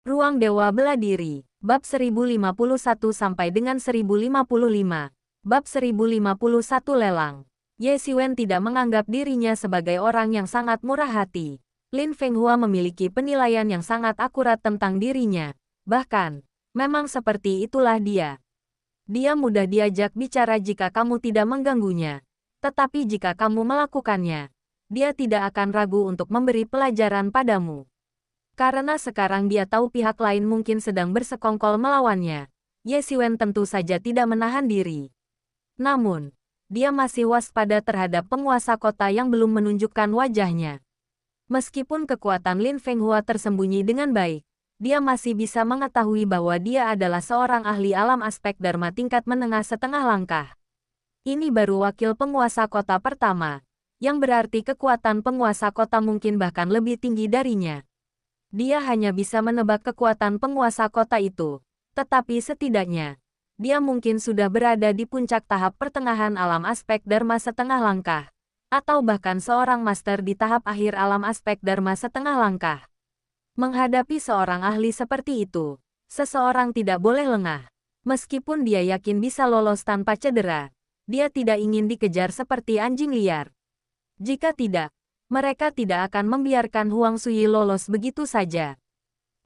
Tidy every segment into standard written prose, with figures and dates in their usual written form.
Ruang Dewa Bela Diri, Bab 1051 sampai dengan 1055. Bab 1051 Lelang. Ye Xiwen tidak menganggap dirinya sebagai orang yang sangat murah hati. Lin Fenghua memiliki penilaian yang sangat akurat tentang dirinya. Bahkan, memang seperti itulah dia. Dia mudah diajak bicara jika kamu tidak mengganggunya. Tetapi jika kamu melakukannya, dia tidak akan ragu untuk memberi pelajaran padamu. Karena sekarang dia tahu pihak lain mungkin sedang bersekongkol melawannya, Ye Xiwen tentu saja tidak menahan diri. Namun, dia masih waspada terhadap penguasa kota yang belum menunjukkan wajahnya. Meskipun kekuatan Lin Fenghua tersembunyi dengan baik, dia masih bisa mengetahui bahwa dia adalah seorang ahli alam aspek Dharma tingkat menengah setengah langkah. Ini baru wakil penguasa kota pertama, yang berarti kekuatan penguasa kota mungkin bahkan lebih tinggi darinya. Dia hanya bisa menebak kekuatan penguasa kota itu, tetapi setidaknya, dia mungkin sudah berada di puncak tahap pertengahan alam aspek Dharma setengah langkah, atau bahkan seorang master di tahap akhir alam aspek Dharma setengah langkah. Menghadapi seorang ahli seperti itu, seseorang tidak boleh lengah. Meskipun dia yakin bisa lolos tanpa cedera, dia tidak ingin dikejar seperti anjing liar. Jika tidak, mereka tidak akan membiarkan Huang Suyi lolos begitu saja.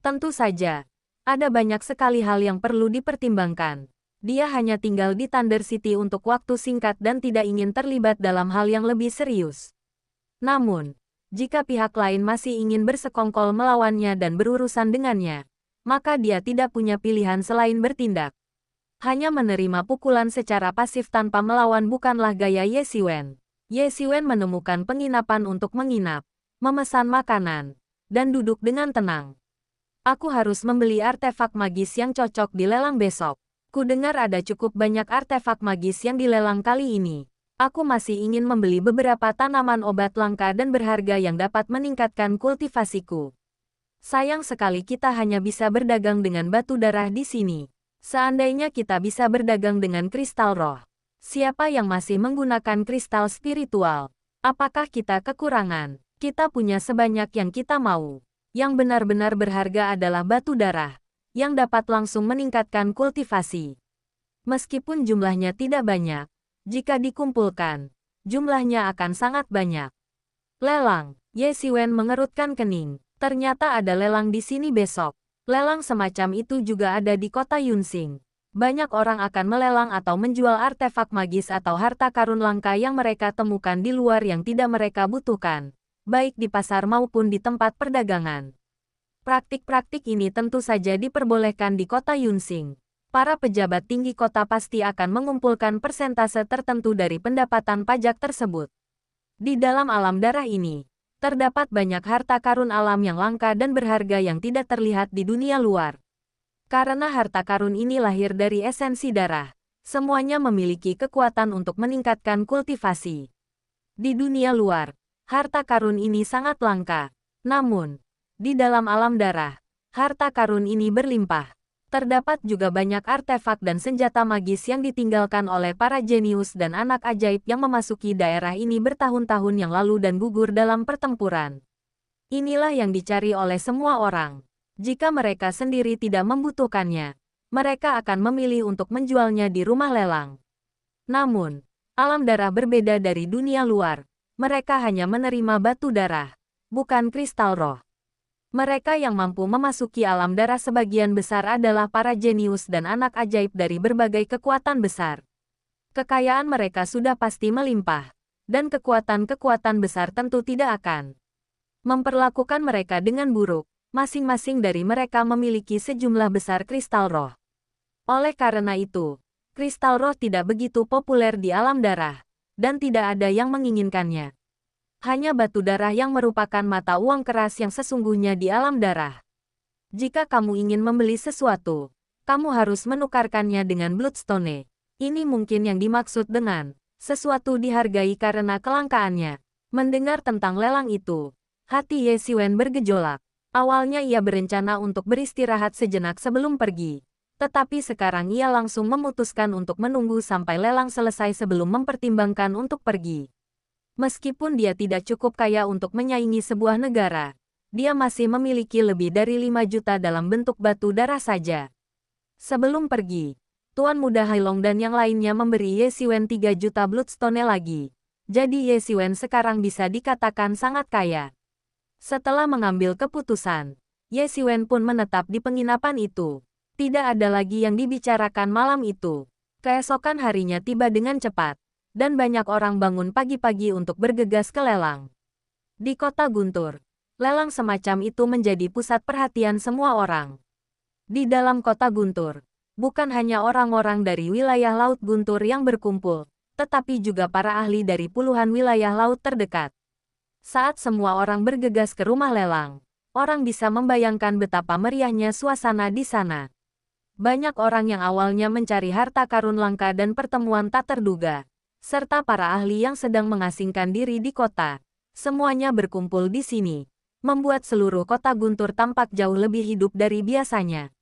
Tentu saja, ada banyak sekali hal yang perlu dipertimbangkan. Dia hanya tinggal di Thunder City untuk waktu singkat dan tidak ingin terlibat dalam hal yang lebih serius. Namun, jika pihak lain masih ingin bersekongkol melawannya dan berurusan dengannya, maka dia tidak punya pilihan selain bertindak. Hanya menerima pukulan secara pasif tanpa melawan bukanlah gaya Ye Xiwen. Ye Xiwen menemukan penginapan untuk menginap, memesan makanan, dan duduk dengan tenang. Aku harus membeli artefak magis yang cocok di lelang besok. Ku dengar ada cukup banyak artefak magis yang dilelang kali ini. Aku masih ingin membeli beberapa tanaman obat langka dan berharga yang dapat meningkatkan kultivasiku. Sayang sekali kita hanya bisa berdagang dengan batu darah di sini. Seandainya kita bisa berdagang dengan kristal roh. Siapa yang masih menggunakan kristal spiritual? Apakah kita kekurangan? Kita punya sebanyak yang kita mau. Yang benar-benar berharga adalah batu darah, yang dapat langsung meningkatkan kultivasi. Meskipun jumlahnya tidak banyak, jika dikumpulkan, jumlahnya akan sangat banyak. Lelang, Ye Xiwen mengerutkan kening. Ternyata ada lelang di sini besok. Lelang semacam itu juga ada di kota Yunxing. Banyak orang akan melelang atau menjual artefak magis atau harta karun langka yang mereka temukan di luar yang tidak mereka butuhkan, baik di pasar maupun di tempat perdagangan. Praktik-praktik ini tentu saja diperbolehkan di kota Yunxing. Para pejabat tinggi kota pasti akan mengumpulkan persentase tertentu dari pendapatan pajak tersebut. Di dalam alam darah ini, terdapat banyak harta karun alam yang langka dan berharga yang tidak terlihat di dunia luar. Karena harta karun ini lahir dari esensi darah, semuanya memiliki kekuatan untuk meningkatkan kultivasi. Di dunia luar, harta karun ini sangat langka. Namun, di dalam alam darah, harta karun ini berlimpah. Terdapat juga banyak artefak dan senjata magis yang ditinggalkan oleh para jenius dan anak ajaib yang memasuki daerah ini bertahun-tahun yang lalu dan gugur dalam pertempuran. Inilah yang dicari oleh semua orang. Jika mereka sendiri tidak membutuhkannya, mereka akan memilih untuk menjualnya di rumah lelang. Namun, alam darah berbeda dari dunia luar. Mereka hanya menerima batu darah, bukan kristal roh. Mereka yang mampu memasuki alam darah sebagian besar adalah para jenius dan anak ajaib dari berbagai kekuatan besar. Kekayaan mereka sudah pasti melimpah, dan kekuatan-kekuatan besar tentu tidak akan memperlakukan mereka dengan buruk. Masing-masing dari mereka memiliki sejumlah besar kristal roh. Oleh karena itu, kristal roh tidak begitu populer di alam darah, dan tidak ada yang menginginkannya. Hanya batu darah yang merupakan mata uang keras yang sesungguhnya di alam darah. Jika kamu ingin membeli sesuatu, kamu harus menukarkannya dengan bloodstone. Ini mungkin yang dimaksud dengan sesuatu dihargai karena kelangkaannya. Mendengar tentang lelang itu, hati Ye Xiwen bergejolak. Awalnya ia berencana untuk beristirahat sejenak sebelum pergi. Tetapi sekarang ia langsung memutuskan untuk menunggu sampai lelang selesai sebelum mempertimbangkan untuk pergi. Meskipun dia tidak cukup kaya untuk menyaingi sebuah negara, dia masih memiliki lebih dari 5 juta dalam bentuk batu darah saja. Sebelum pergi, Tuan Muda Hailong dan yang lainnya memberi Ye Xiwen 3 juta Bloodstone lagi. Jadi Ye Xiwen sekarang bisa dikatakan sangat kaya. Setelah mengambil keputusan, Ye Xiwen pun menetap di penginapan itu. Tidak ada lagi yang dibicarakan malam itu. Keesokan harinya tiba dengan cepat, dan banyak orang bangun pagi-pagi untuk bergegas ke lelang. Di kota Guntur, lelang semacam itu menjadi pusat perhatian semua orang. Di dalam kota Guntur, bukan hanya orang-orang dari wilayah Laut Guntur yang berkumpul, tetapi juga para ahli dari puluhan wilayah laut terdekat. Saat semua orang bergegas ke rumah lelang, orang bisa membayangkan betapa meriahnya suasana di sana. Banyak orang yang awalnya mencari harta karun langka dan pertemuan tak terduga, serta para ahli yang sedang mengasingkan diri di kota. Semuanya berkumpul di sini, membuat seluruh kota Guntur tampak jauh lebih hidup dari biasanya.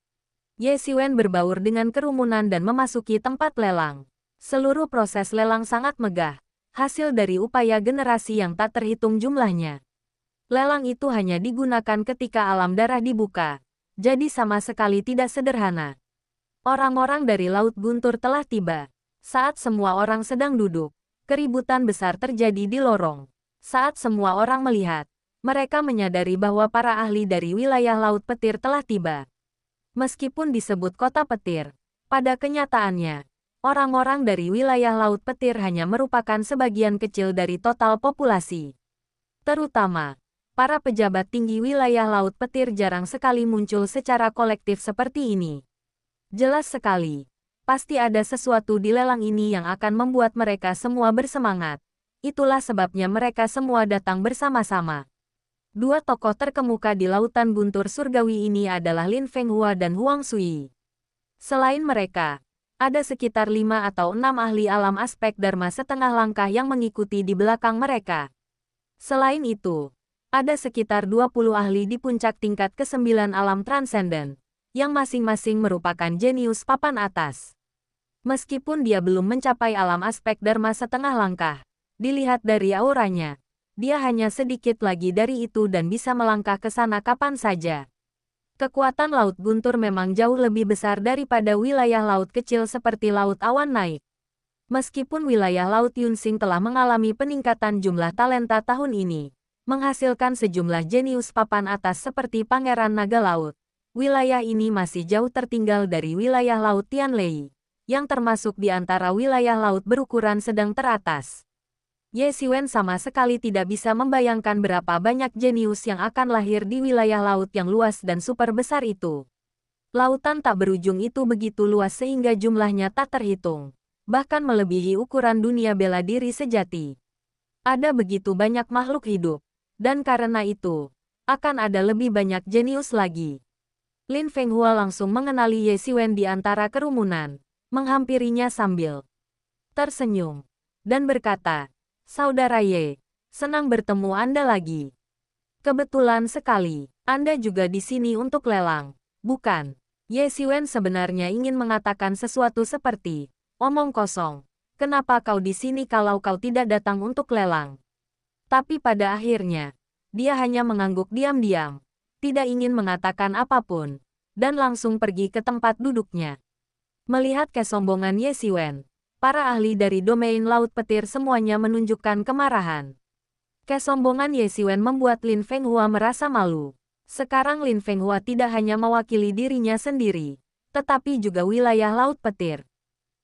Ye Xiwen berbaur dengan kerumunan dan memasuki tempat lelang. Seluruh proses lelang sangat megah, hasil dari upaya generasi yang tak terhitung jumlahnya. Lelang itu hanya digunakan ketika alam darah dibuka, jadi sama sekali tidak sederhana. Orang-orang dari Laut Guntur telah tiba. Saat semua orang sedang duduk, keributan besar terjadi di lorong. Saat semua orang melihat, mereka menyadari bahwa para ahli dari wilayah Laut Petir telah tiba. Meskipun disebut kota petir, pada kenyataannya, orang-orang dari wilayah Laut Petir hanya merupakan sebagian kecil dari total populasi. Terutama, para pejabat tinggi wilayah Laut Petir jarang sekali muncul secara kolektif seperti ini. Jelas sekali, pasti ada sesuatu di lelang ini yang akan membuat mereka semua bersemangat. Itulah sebabnya mereka semua datang bersama-sama. Dua tokoh terkemuka di Lautan Guntur Surgawi ini adalah Lin Fenghua dan Huang Sui. Selain mereka, ada sekitar 5 atau 6 ahli alam aspek Dharma setengah langkah yang mengikuti di belakang mereka. Selain itu, ada sekitar 20 ahli di puncak tingkat ke-9 alam transenden, yang masing-masing merupakan jenius papan atas. Meskipun dia belum mencapai alam aspek Dharma setengah langkah, dilihat dari auranya, dia hanya sedikit lagi dari itu dan bisa melangkah ke sana kapan saja. Kekuatan Laut Guntur memang jauh lebih besar daripada wilayah laut kecil seperti Laut Awan Naik. Meskipun wilayah Laut Yunsing telah mengalami peningkatan jumlah talenta tahun ini, menghasilkan sejumlah jenius papan atas seperti Pangeran Naga Laut, wilayah ini masih jauh tertinggal dari wilayah Laut Tianlei, yang termasuk di antara wilayah laut berukuran sedang teratas. Ye Xiwen sama sekali tidak bisa membayangkan berapa banyak jenius yang akan lahir di wilayah laut yang luas dan super besar itu. Lautan tak berujung itu begitu luas sehingga jumlahnya tak terhitung, bahkan melebihi ukuran dunia bela diri sejati. Ada begitu banyak makhluk hidup, dan karena itu, akan ada lebih banyak jenius lagi. Lin Fenghua langsung mengenali Ye Xiwen di antara kerumunan, menghampirinya sambil tersenyum, dan berkata, "Saudara Ye, senang bertemu Anda lagi. Kebetulan sekali, Anda juga di sini untuk lelang, bukan?" Ye Xiwen sebenarnya ingin mengatakan sesuatu seperti, "Omong kosong, kenapa kau di sini kalau kau tidak datang untuk lelang?" Tapi pada akhirnya, dia hanya mengangguk diam-diam, tidak ingin mengatakan apapun, dan langsung pergi ke tempat duduknya. Melihat kesombongan Ye Xiwen, para ahli dari domain Laut Petir semuanya menunjukkan kemarahan. Kesombongan Ye Xiwen membuat Lin Fenghua merasa malu. Sekarang Lin Fenghua tidak hanya mewakili dirinya sendiri, tetapi juga wilayah Laut Petir.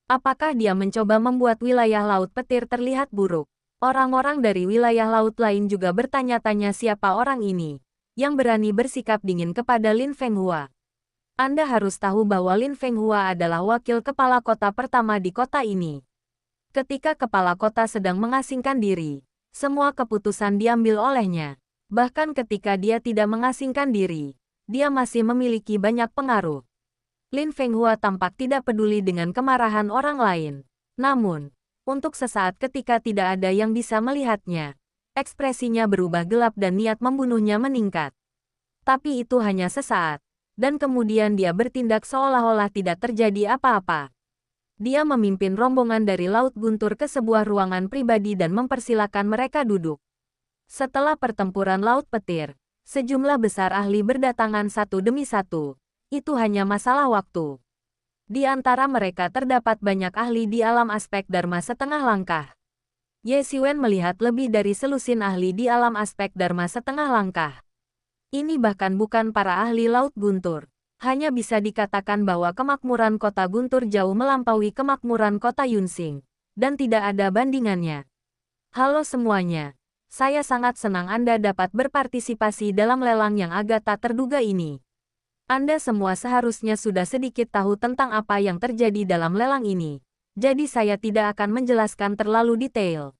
Apakah dia mencoba membuat wilayah Laut Petir terlihat buruk? Orang-orang dari wilayah laut lain juga bertanya-tanya siapa orang ini, yang berani bersikap dingin kepada Lin Fenghua. Anda harus tahu bahwa Lin Fenghua adalah wakil kepala kota pertama di kota ini. Ketika kepala kota sedang mengasingkan diri, semua keputusan diambil olehnya. Bahkan ketika dia tidak mengasingkan diri, dia masih memiliki banyak pengaruh. Lin Fenghua tampak tidak peduli dengan kemarahan orang lain. Namun, untuk sesaat ketika tidak ada yang bisa melihatnya, ekspresinya berubah gelap dan niat membunuhnya meningkat. Tapi itu hanya sesaat. Dan kemudian dia bertindak seolah-olah tidak terjadi apa-apa. Dia memimpin rombongan dari Laut Guntur ke sebuah ruangan pribadi dan mempersilakan mereka duduk. Setelah pertempuran Laut Petir, Sejumlah besar ahli berdatangan satu demi satu. Itu hanya masalah waktu. Di antara mereka terdapat banyak ahli di alam aspek Dharma setengah langkah. Ye Xiwen melihat lebih dari selusin ahli di alam aspek Dharma setengah langkah. Ini bahkan bukan para ahli Laut Guntur. Hanya bisa dikatakan bahwa kemakmuran kota Guntur jauh melampaui kemakmuran kota Yunsing. Dan tidak ada bandingannya. Halo semuanya. Saya sangat senang Anda dapat berpartisipasi dalam lelang yang agak tak terduga ini. Anda semua seharusnya sudah sedikit tahu tentang apa yang terjadi dalam lelang ini. Jadi saya tidak akan menjelaskan terlalu detail.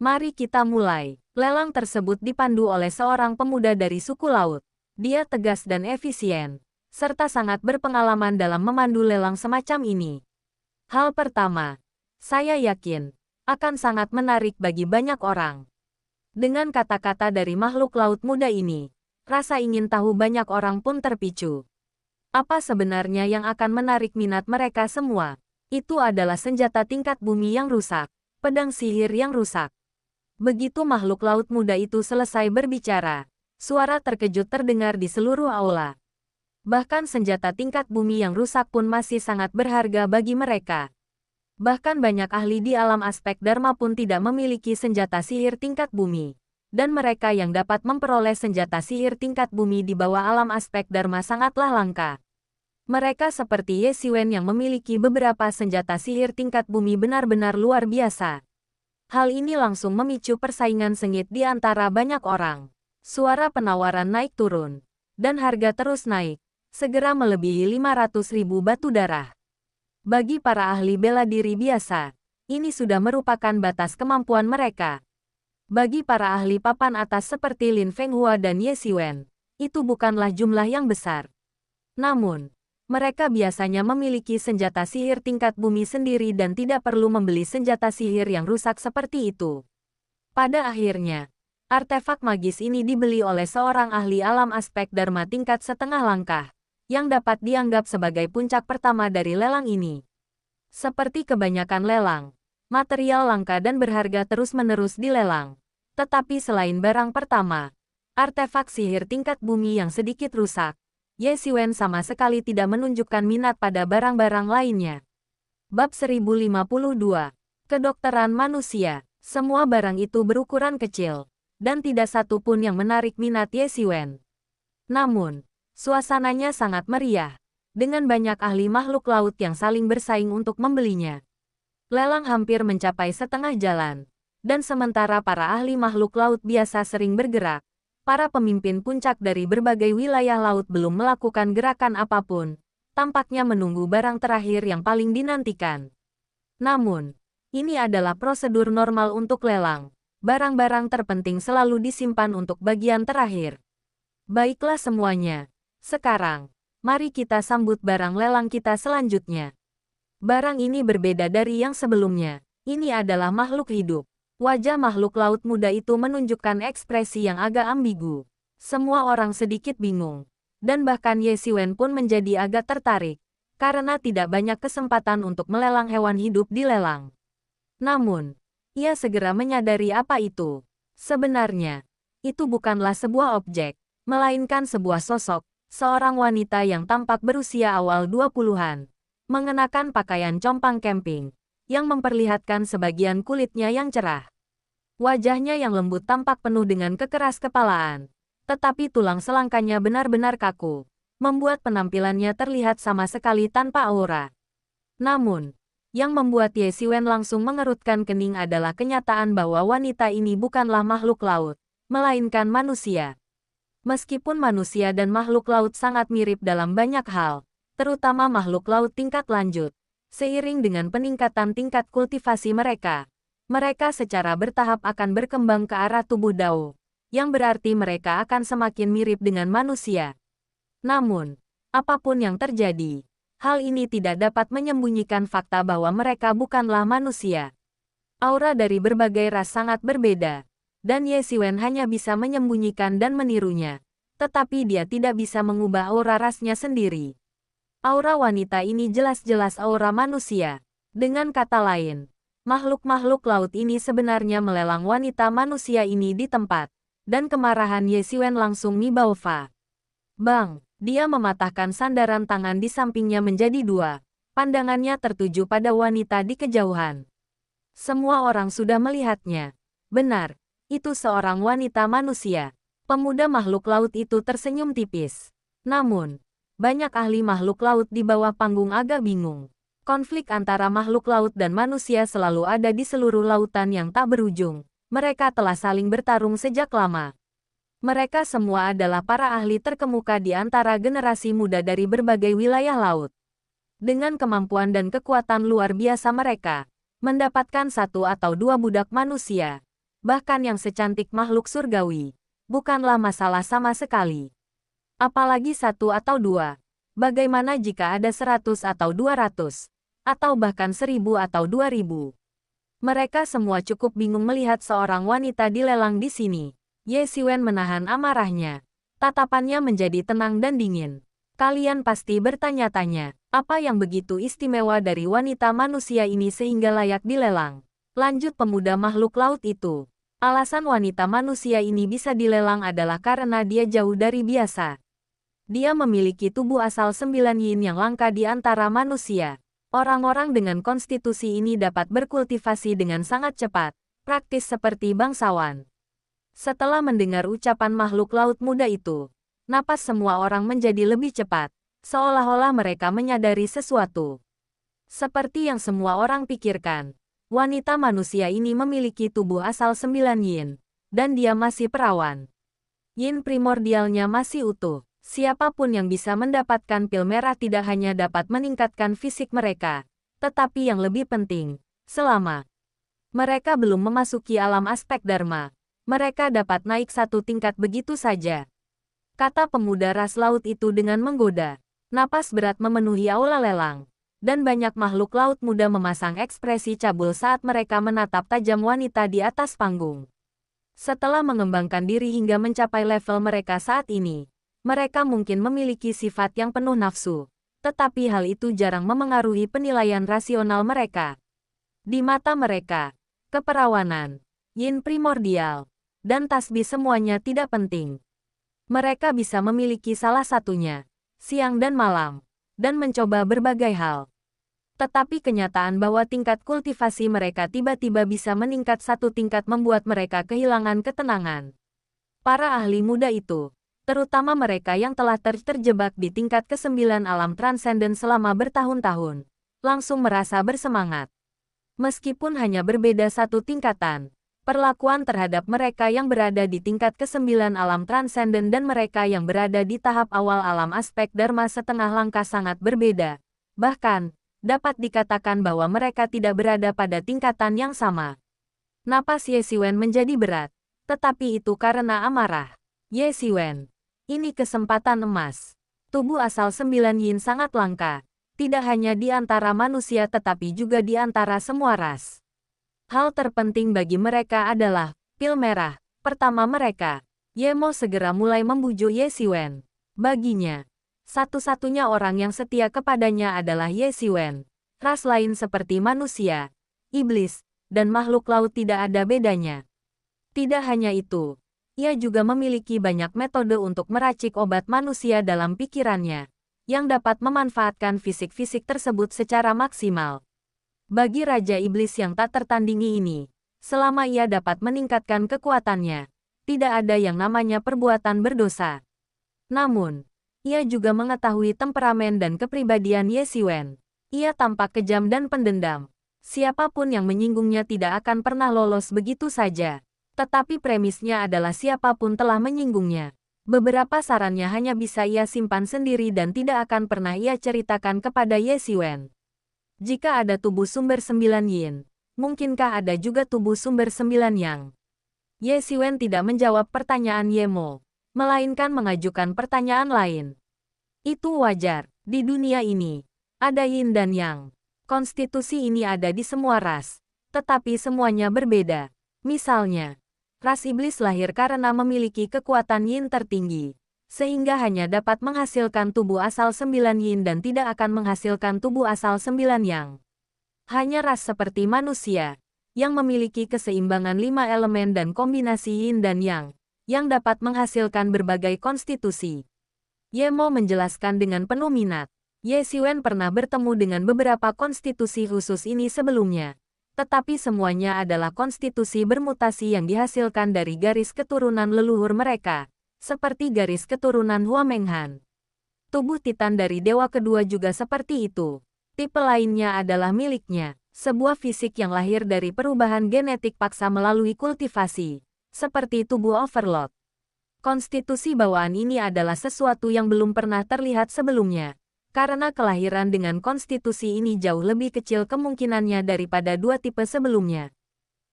Mari kita mulai. Lelang tersebut dipandu oleh seorang pemuda dari suku laut. Dia tegas dan efisien, serta sangat berpengalaman dalam memandu lelang semacam ini. Hal pertama, saya yakin, akan sangat menarik bagi banyak orang. Dengan kata-kata dari makhluk laut muda ini, rasa ingin tahu banyak orang pun terpicu. Apa sebenarnya yang akan menarik minat mereka semua? Itu adalah senjata tingkat bumi yang rusak, pedang sihir yang rusak. Begitu makhluk laut muda itu selesai berbicara, suara terkejut terdengar di seluruh aula. Bahkan senjata tingkat bumi yang rusak pun masih sangat berharga bagi mereka. Bahkan banyak ahli di alam aspek Dharma pun tidak memiliki senjata sihir tingkat bumi. Dan mereka yang dapat memperoleh senjata sihir tingkat bumi di bawah alam aspek Dharma sangatlah langka. Mereka seperti Ye Xiwen yang memiliki beberapa senjata sihir tingkat bumi benar-benar luar biasa. Hal ini langsung memicu persaingan sengit di antara banyak orang. Suara penawaran naik turun. Dan harga terus naik. Segera melebihi 500.000 batu darah. Bagi para ahli bela diri biasa, ini sudah merupakan batas kemampuan mereka. Bagi para ahli papan atas seperti Lin Fenghua dan Ye Xiwen, itu bukanlah jumlah yang besar. Namun, mereka biasanya memiliki senjata sihir tingkat bumi sendiri dan tidak perlu membeli senjata sihir yang rusak seperti itu. Pada akhirnya, artefak magis ini dibeli oleh seorang ahli alam aspek Dharma tingkat setengah langkah, yang dapat dianggap sebagai puncak pertama dari lelang ini. Seperti kebanyakan lelang, material langka dan berharga terus-menerus dilelang. Tetapi selain barang pertama, artefak sihir tingkat bumi yang sedikit rusak, Ye Xiwen sama sekali tidak menunjukkan minat pada barang-barang lainnya. Bab 1052. Kedokteran manusia. Semua barang itu berukuran kecil, dan tidak satu pun yang menarik minat Ye Xiwen. Namun, suasananya sangat meriah, dengan banyak ahli makhluk laut yang saling bersaing untuk membelinya. Lelang hampir mencapai setengah jalan, dan sementara para ahli makhluk laut biasa sering bergerak, para pemimpin puncak dari berbagai wilayah laut belum melakukan gerakan apapun, tampaknya menunggu barang terakhir yang paling dinantikan. Namun, ini adalah prosedur normal untuk lelang. Barang-barang terpenting selalu disimpan untuk bagian terakhir. Baiklah semuanya. Sekarang, mari kita sambut barang lelang kita selanjutnya. Barang ini berbeda dari yang sebelumnya. Ini adalah makhluk hidup. Wajah makhluk laut muda itu menunjukkan ekspresi yang agak ambigu. Semua orang sedikit bingung. Dan bahkan Ye Xiwen pun menjadi agak tertarik, karena tidak banyak kesempatan untuk melelang hewan hidup di lelang. Namun, ia segera menyadari apa itu. Sebenarnya, itu bukanlah sebuah objek, melainkan sebuah sosok. Seorang wanita yang tampak berusia awal 20-an, mengenakan pakaian compang camping, yang memperlihatkan sebagian kulitnya yang cerah. Wajahnya yang lembut tampak penuh dengan kekeras kepalaan, tetapi tulang selangkanya benar-benar kaku, membuat penampilannya terlihat sama sekali tanpa aura. Namun, yang membuat Ye Xiwen langsung mengerutkan kening adalah kenyataan bahwa wanita ini bukanlah makhluk laut, melainkan manusia. Meskipun manusia dan makhluk laut sangat mirip dalam banyak hal, terutama makhluk laut tingkat lanjut, seiring dengan peningkatan tingkat kultivasi mereka secara bertahap akan berkembang ke arah tubuh Dao, yang berarti mereka akan semakin mirip dengan manusia. Namun, apapun yang terjadi, hal ini tidak dapat menyembunyikan fakta bahwa mereka bukanlah manusia. Aura dari berbagai ras sangat berbeda. Dan Ye Xiwen hanya bisa menyembunyikan dan menirunya. Tetapi dia tidak bisa mengubah aura rasnya sendiri. Aura wanita ini jelas-jelas aura manusia. Dengan kata lain, makhluk-makhluk laut ini sebenarnya melelang wanita manusia ini di tempat. dan kemarahan Ye Xiwen langsung nibaofa. Bang! Dia mematahkan sandaran tangan di sampingnya menjadi dua. Pandangannya tertuju pada wanita di kejauhan. Semua orang sudah melihatnya. Benar, itu seorang wanita manusia. Pemuda makhluk laut itu tersenyum tipis. Namun, banyak ahli makhluk laut di bawah panggung agak bingung. Konflik antara makhluk laut dan manusia selalu ada di seluruh lautan yang tak berujung. Mereka telah saling bertarung sejak lama. Mereka semua adalah para ahli terkemuka di antara generasi muda dari berbagai wilayah laut. Dengan kemampuan dan kekuatan luar biasa mereka, mendapatkan satu atau dua budak manusia, bahkan yang secantik makhluk surgawi, bukanlah masalah sama sekali. Apalagi satu atau dua. Bagaimana jika ada 100 atau 200, atau bahkan 1000 atau 2000? Mereka semua cukup bingung melihat seorang wanita dilelang di sini. Ye Xiwen menahan amarahnya. Tatapannya menjadi tenang dan dingin. Kalian pasti bertanya-tanya, apa yang begitu istimewa dari wanita manusia ini sehingga layak dilelang? Lanjut pemuda makhluk laut itu. Alasan wanita manusia ini bisa dilelang adalah karena dia jauh dari biasa. Dia memiliki tubuh asal 9 yin yang langka di antara manusia. Orang-orang dengan konstitusi ini dapat berkultivasi dengan sangat cepat, praktis seperti bangsawan. Setelah mendengar ucapan makhluk laut muda itu, napas semua orang menjadi lebih cepat, seolah-olah mereka menyadari sesuatu. Seperti yang semua orang pikirkan, wanita manusia ini memiliki tubuh asal 9 yin, dan dia masih perawan. Yin primordialnya masih utuh. Siapapun yang bisa mendapatkan pil merah tidak hanya dapat meningkatkan fisik mereka, tetapi yang lebih penting, selama mereka belum memasuki alam aspek dharma, mereka dapat naik satu tingkat begitu saja. Kata pemuda ras laut itu dengan menggoda. Napas berat memenuhi aula lelang, dan banyak makhluk laut muda memasang ekspresi cabul saat mereka menatap tajam wanita di atas panggung. Setelah mengembangkan diri hingga mencapai level mereka saat ini, mereka mungkin memiliki sifat yang penuh nafsu, tetapi hal itu jarang memengaruhi penilaian rasional mereka. Di mata mereka, keperawanan, yin primordial, dan tasbih semuanya tidak penting. Mereka bisa memiliki salah satunya, siang dan malam, dan mencoba berbagai hal. Tetapi kenyataan bahwa tingkat kultivasi mereka tiba-tiba bisa meningkat satu tingkat membuat mereka kehilangan ketenangan. Para ahli muda itu, terutama mereka yang telah terjebak di tingkat ke-9 alam transenden selama bertahun-tahun, langsung merasa bersemangat. Meskipun hanya berbeda satu tingkatan, perlakuan terhadap mereka yang berada di tingkat ke-9 alam transenden dan mereka yang berada di tahap awal alam aspek dharma setengah langkah sangat berbeda. Bahkan, dapat dikatakan bahwa mereka tidak berada pada tingkatan yang sama. Napas Ye Xiwen menjadi berat, tetapi itu karena amarah. Ye Xiwen, ini kesempatan emas. Tubuh asal 9 yin sangat langka, tidak hanya di antara manusia tetapi juga di antara semua ras. Hal terpenting bagi mereka adalah pil merah. Pertama mereka, Ye Mo segera mulai membujuk Ye Xiwen. Baginya, satu-satunya orang yang setia kepadanya adalah Ye Xiwen. Ras lain seperti manusia, iblis, dan makhluk laut tidak ada bedanya. Tidak hanya itu, ia juga memiliki banyak metode untuk meracik obat manusia dalam pikirannya, yang dapat memanfaatkan fisik-fisik tersebut secara maksimal. Bagi Raja Iblis yang tak tertandingi ini, selama ia dapat meningkatkan kekuatannya, tidak ada yang namanya perbuatan berdosa. Namun, ia juga mengetahui temperamen dan kepribadian Ye Xiwen. Ia tampak kejam dan pendendam. Siapapun yang menyinggungnya tidak akan pernah lolos begitu saja. Tetapi premisnya adalah siapapun telah menyinggungnya. Beberapa sarannya hanya bisa ia simpan sendiri dan tidak akan pernah ia ceritakan kepada Ye Xiwen. Jika ada tubuh sumber 9 yin, mungkinkah ada juga tubuh sumber 9 yang? Ye Xiwen tidak menjawab pertanyaan Ye Mo, melainkan mengajukan pertanyaan lain. Itu wajar, di dunia ini, ada yin dan yang. Konstitusi ini ada di semua ras, tetapi semuanya berbeda. Misalnya, ras iblis lahir karena memiliki kekuatan yin tertinggi, sehingga hanya dapat menghasilkan tubuh asal 9 yin dan tidak akan menghasilkan tubuh asal 9 yang. Hanya ras seperti manusia, yang memiliki keseimbangan 5 elemen dan kombinasi yin dan yang yang dapat menghasilkan berbagai konstitusi. Ye Mo menjelaskan dengan penuh minat. Ye Xiwen pernah bertemu dengan beberapa konstitusi khusus ini sebelumnya. Tetapi semuanya adalah konstitusi bermutasi yang dihasilkan dari garis keturunan leluhur mereka, seperti garis keturunan Hua Menghan. Tubuh Titan dari Dewa Kedua juga seperti itu. Tipe lainnya adalah miliknya, sebuah fisik yang lahir dari perubahan genetik paksa melalui kultivasi, seperti tubuh Overlord. Konstitusi bawaan ini adalah sesuatu yang belum pernah terlihat sebelumnya. Karena kelahiran dengan konstitusi ini jauh lebih kecil kemungkinannya daripada dua tipe sebelumnya.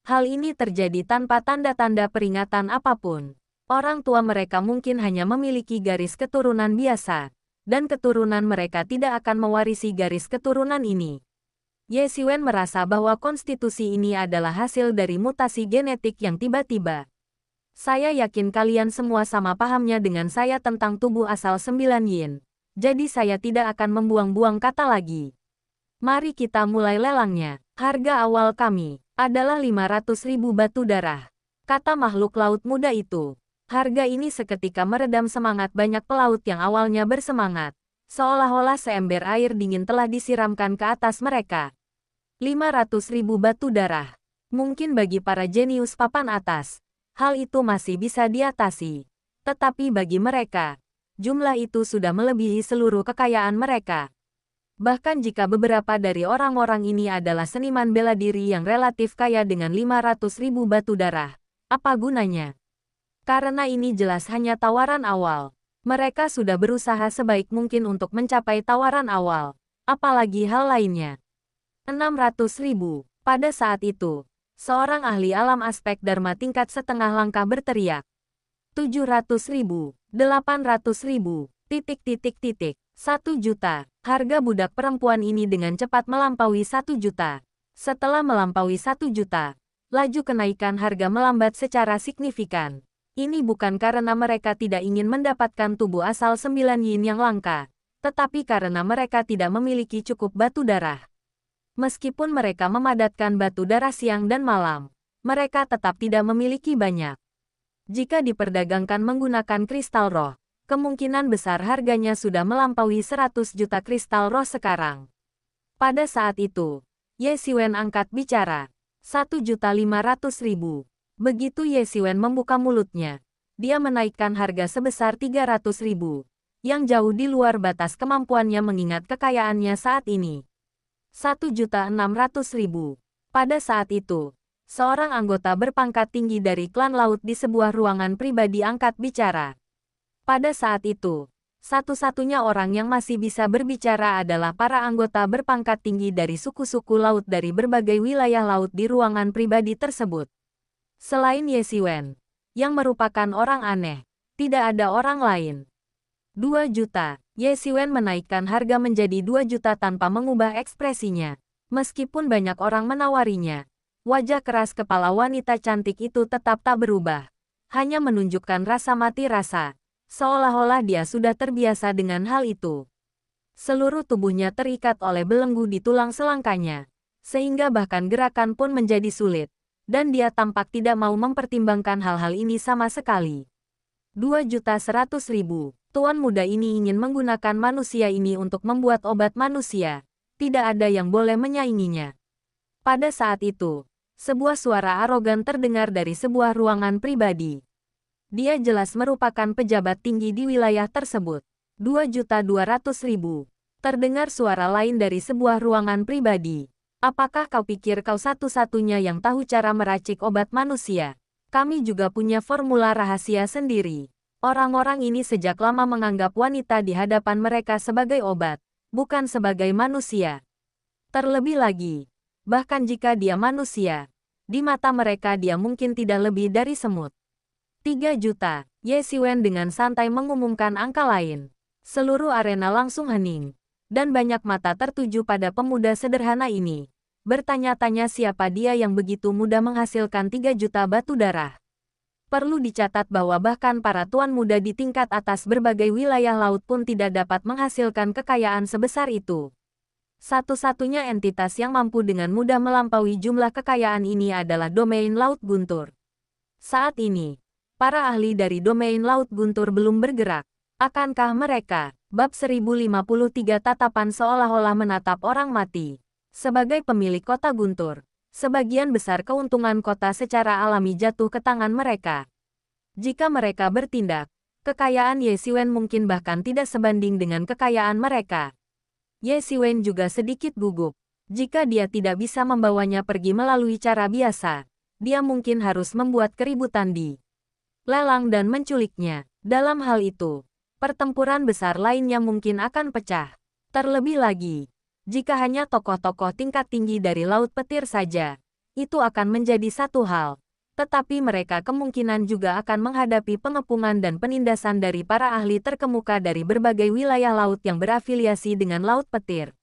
Hal ini terjadi tanpa tanda-tanda peringatan apapun. Orang tua mereka mungkin hanya memiliki garis keturunan biasa, dan keturunan mereka tidak akan mewarisi garis keturunan ini. Ye Xiwen merasa bahwa konstitusi ini adalah hasil dari mutasi genetik yang tiba-tiba. Saya yakin kalian semua sama pahamnya dengan saya tentang tubuh asal 9 yin. Jadi saya tidak akan membuang-buang kata lagi. Mari kita mulai lelangnya. Harga awal kami adalah 500.000 batu darah, kata makhluk laut muda itu. Harga ini seketika meredam semangat banyak pelaut yang awalnya bersemangat. Seolah-olah seember air dingin telah disiramkan ke atas mereka. 500.000 batu darah. Mungkin bagi para jenius papan atas, hal itu masih bisa diatasi. Tetapi bagi mereka, jumlah itu sudah melebihi seluruh kekayaan mereka. Bahkan jika beberapa dari orang-orang ini adalah seniman bela diri yang relatif kaya dengan 500.000 batu darah, apa gunanya? Karena ini jelas hanya tawaran awal. Mereka sudah berusaha sebaik mungkin untuk mencapai tawaran awal, apalagi hal lainnya. 600.000. Pada saat itu, seorang ahli alam aspek Dharma tingkat setengah langkah berteriak. 700.000. 800.000. 1 juta. Harga budak perempuan ini dengan cepat melampaui 1 juta. Setelah melampaui 1 juta, laju kenaikan harga melambat secara signifikan. Ini bukan karena mereka tidak ingin mendapatkan tubuh asal 9 yin yang langka, tetapi karena mereka tidak memiliki cukup batu darah. Meskipun mereka memadatkan batu darah siang dan malam, mereka tetap tidak memiliki banyak. Jika diperdagangkan menggunakan kristal roh, kemungkinan besar harganya sudah melampaui 100 juta kristal roh sekarang. Pada saat itu, Ye Xiwen angkat bicara. 1.500.000. Begitu Ye Xiwen membuka mulutnya, dia menaikkan harga sebesar 300.000, yang jauh di luar batas kemampuannya mengingat kekayaannya saat ini. 1.600.000. Pada saat itu, seorang anggota berpangkat tinggi dari klan laut di sebuah ruangan pribadi angkat bicara. Pada saat itu, satu-satunya orang yang masih bisa berbicara adalah para anggota berpangkat tinggi dari suku-suku laut dari berbagai wilayah laut di ruangan pribadi tersebut. Selain Ye Xiwen, yang merupakan orang aneh, tidak ada orang lain. 2 juta. Ye Xiwen menaikkan harga menjadi 2 juta tanpa mengubah ekspresinya. Meskipun banyak orang menawarinya, wajah keras kepala wanita cantik itu tetap tak berubah. Hanya menunjukkan rasa mati rasa. Seolah-olah dia sudah terbiasa dengan hal itu. Seluruh tubuhnya terikat oleh belenggu di tulang selangkanya, sehingga bahkan gerakan pun menjadi sulit, dan dia tampak tidak mau mempertimbangkan hal-hal ini sama sekali. 2.100.000. Tuan muda ini ingin menggunakan manusia ini untuk membuat obat manusia. Tidak ada yang boleh menyainginya. Pada saat itu, sebuah suara arogan terdengar dari sebuah ruangan pribadi. Dia jelas merupakan pejabat tinggi di wilayah tersebut. 2.200.000. Terdengar suara lain dari sebuah ruangan pribadi. Apakah kau pikir kau satu-satunya yang tahu cara meracik obat manusia? Kami juga punya formula rahasia sendiri. Orang-orang ini sejak lama menganggap wanita di hadapan mereka sebagai obat, bukan sebagai manusia. Terlebih lagi, bahkan jika dia manusia, di mata mereka dia mungkin tidak lebih dari semut. 3 juta. Ye Xiwen dengan santai mengumumkan angka lain. Seluruh arena langsung hening, dan banyak mata tertuju pada pemuda sederhana ini. Bertanya-tanya siapa dia yang begitu mudah menghasilkan 3 juta batu darah. Perlu dicatat bahwa bahkan para tuan muda di tingkat atas berbagai wilayah laut pun tidak dapat menghasilkan kekayaan sebesar itu. Satu-satunya entitas yang mampu dengan mudah melampaui jumlah kekayaan ini adalah domain Laut Guntur. Saat ini, Para ahli dari domain Laut Guntur belum bergerak. Akankah mereka? Bab 1053 tatapan seolah-olah menatap orang mati. Sebagai pemilik kota Guntur, sebagian besar keuntungan kota secara alami jatuh ke tangan mereka. Jika mereka bertindak, kekayaan Ye Xiwen mungkin bahkan tidak sebanding dengan kekayaan mereka. Ye Xiwen juga sedikit gugup. Jika dia tidak bisa membawanya pergi melalui cara biasa, dia mungkin harus membuat keributan di lelang dan menculiknya. Dalam hal itu, pertempuran besar lainnya mungkin akan pecah. Terlebih lagi, jika hanya tokoh-tokoh tingkat tinggi dari Laut Petir saja, itu akan menjadi satu hal. Tetapi mereka kemungkinan juga akan menghadapi pengepungan dan penindasan dari para ahli terkemuka dari berbagai wilayah laut yang berafiliasi dengan Laut Petir.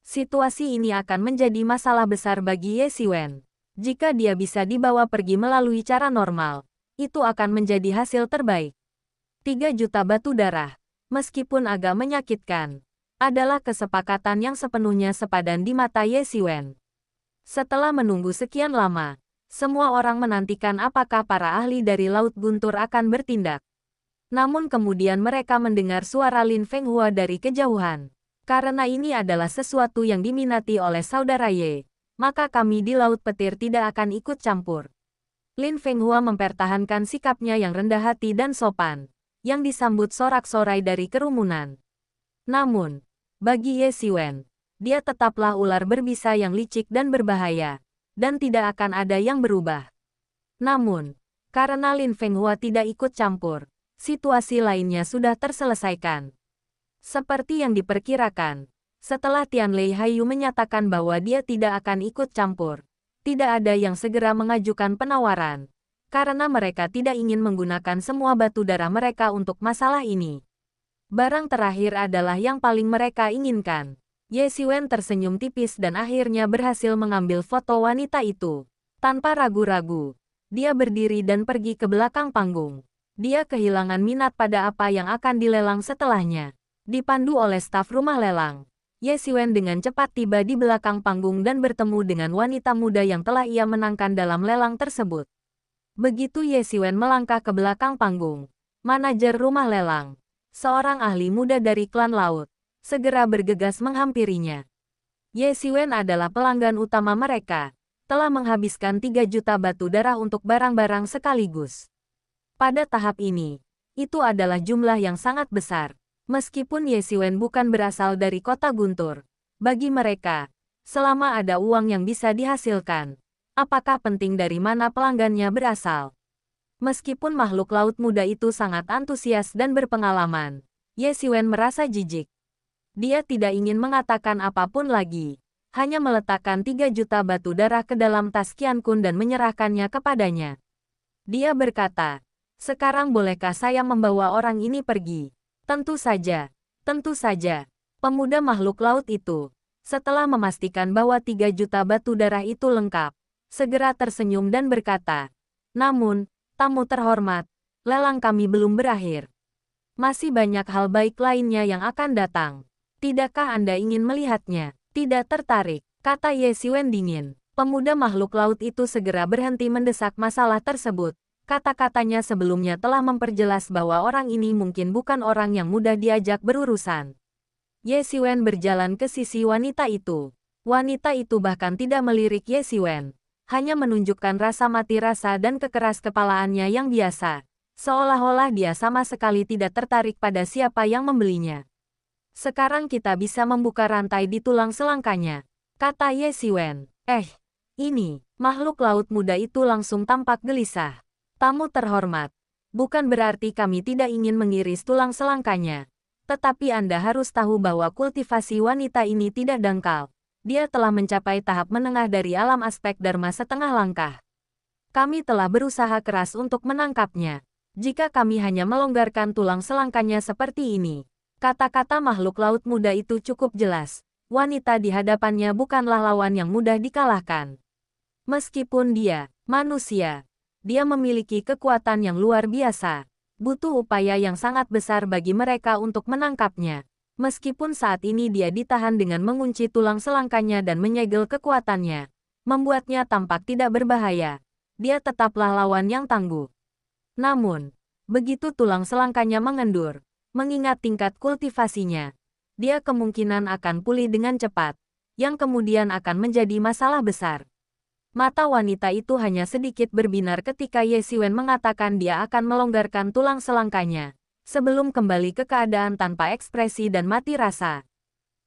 Situasi ini akan menjadi masalah besar bagi Ye Xiwen. Jika dia bisa dibawa pergi melalui cara normal, itu akan menjadi hasil terbaik. 3 juta batu darah, meskipun agak menyakitkan, adalah kesepakatan yang sepenuhnya sepadan di mata Ye Xiwen. Setelah menunggu sekian lama, semua orang menantikan apakah para ahli dari Laut Guntur akan bertindak. Namun kemudian mereka mendengar suara Lin Fenghua dari kejauhan. Karena ini adalah sesuatu yang diminati oleh saudara Ye, maka kami di Laut Petir tidak akan ikut campur. Lin Fenghua mempertahankan sikapnya yang rendah hati dan sopan, yang disambut sorak-sorai dari kerumunan. Namun, bagi Ye Xiwen, dia tetaplah ular berbisa yang licik dan berbahaya, dan tidak akan ada yang berubah. Namun, karena Lin Fenghua tidak ikut campur, situasi lainnya sudah terselesaikan. Seperti yang diperkirakan, setelah Tianlei Haiyu menyatakan bahwa dia tidak akan ikut campur, tidak ada yang segera mengajukan penawaran, karena mereka tidak ingin menggunakan semua batu darah mereka untuk masalah ini. Barang terakhir adalah yang paling mereka inginkan. Ye Xiwen tersenyum tipis dan akhirnya berhasil mengambil foto wanita itu. Tanpa ragu-ragu, dia berdiri dan pergi ke belakang panggung. Dia kehilangan minat pada apa yang akan dilelang setelahnya. Dipandu oleh staf rumah lelang, Ye Xiwen dengan cepat tiba di belakang panggung dan bertemu dengan wanita muda yang telah ia menangkan dalam lelang tersebut. Begitu Ye Xiwen melangkah ke belakang panggung, manajer rumah lelang, seorang ahli muda dari klan laut, segera bergegas menghampirinya. Ye Xiwen adalah pelanggan utama mereka, telah menghabiskan 3 juta batu darah untuk barang-barang sekaligus. Pada tahap ini, itu adalah jumlah yang sangat besar. Meskipun Ye Xiwen bukan berasal dari kota Guntur, bagi mereka, selama ada uang yang bisa dihasilkan, apakah penting dari mana pelanggannya berasal? Meskipun makhluk laut muda itu sangat antusias dan berpengalaman, Ye Xiwen merasa jijik. Dia tidak ingin mengatakan apapun lagi, hanya meletakkan 3 juta batu darah ke dalam tas Qian Kun dan menyerahkannya kepadanya. Dia berkata, "Sekarang bolehkah saya membawa orang ini pergi?" Tentu saja, tentu saja. Pemuda makhluk laut itu, setelah memastikan bahwa 3 juta batu darah itu lengkap, segera tersenyum dan berkata, "Namun, tamu terhormat, lelang kami belum berakhir. Masih banyak hal baik lainnya yang akan datang. Tidakkah Anda ingin melihatnya?" "Tidak tertarik," kata Ye Xiwen dingin. Pemuda makhluk laut itu segera berhenti mendesak masalah tersebut. Kata-katanya sebelumnya telah memperjelas bahwa orang ini mungkin bukan orang yang mudah diajak berurusan. Ye Xiwen berjalan ke sisi wanita itu. Wanita itu bahkan tidak melirik Ye Xiwen, hanya menunjukkan rasa mati rasa dan kekeras kepalaannya yang biasa, seolah-olah dia sama sekali tidak tertarik pada siapa yang membelinya. "Sekarang kita bisa membuka rantai di tulang selangkanya," kata Ye Xiwen. Ini, makhluk laut muda itu langsung tampak gelisah. "Tamu terhormat, bukan berarti kami tidak ingin mengiris tulang selangkanya. Tetapi Anda harus tahu bahwa kultivasi wanita ini tidak dangkal. Dia telah mencapai tahap menengah dari alam aspek Dharma setengah langkah. Kami telah berusaha keras untuk menangkapnya. Jika kami hanya melonggarkan tulang selangkanya seperti ini." Kata-kata makhluk laut muda itu cukup jelas. Wanita di hadapannya bukanlah lawan yang mudah dikalahkan. Meskipun dia manusia, dia memiliki kekuatan yang luar biasa. Butuh upaya yang sangat besar bagi mereka untuk menangkapnya. Meskipun saat ini dia ditahan dengan mengunci tulang selangkanya dan menyegel kekuatannya, membuatnya tampak tidak berbahaya, dia tetaplah lawan yang tangguh. Namun, begitu tulang selangkanya mengendur, mengingat tingkat kultivasinya, dia kemungkinan akan pulih dengan cepat, yang kemudian akan menjadi masalah besar. Mata wanita itu hanya sedikit berbinar ketika Ye Xiwen mengatakan dia akan melonggarkan tulang selangkanya, sebelum kembali ke keadaan tanpa ekspresi dan mati rasa.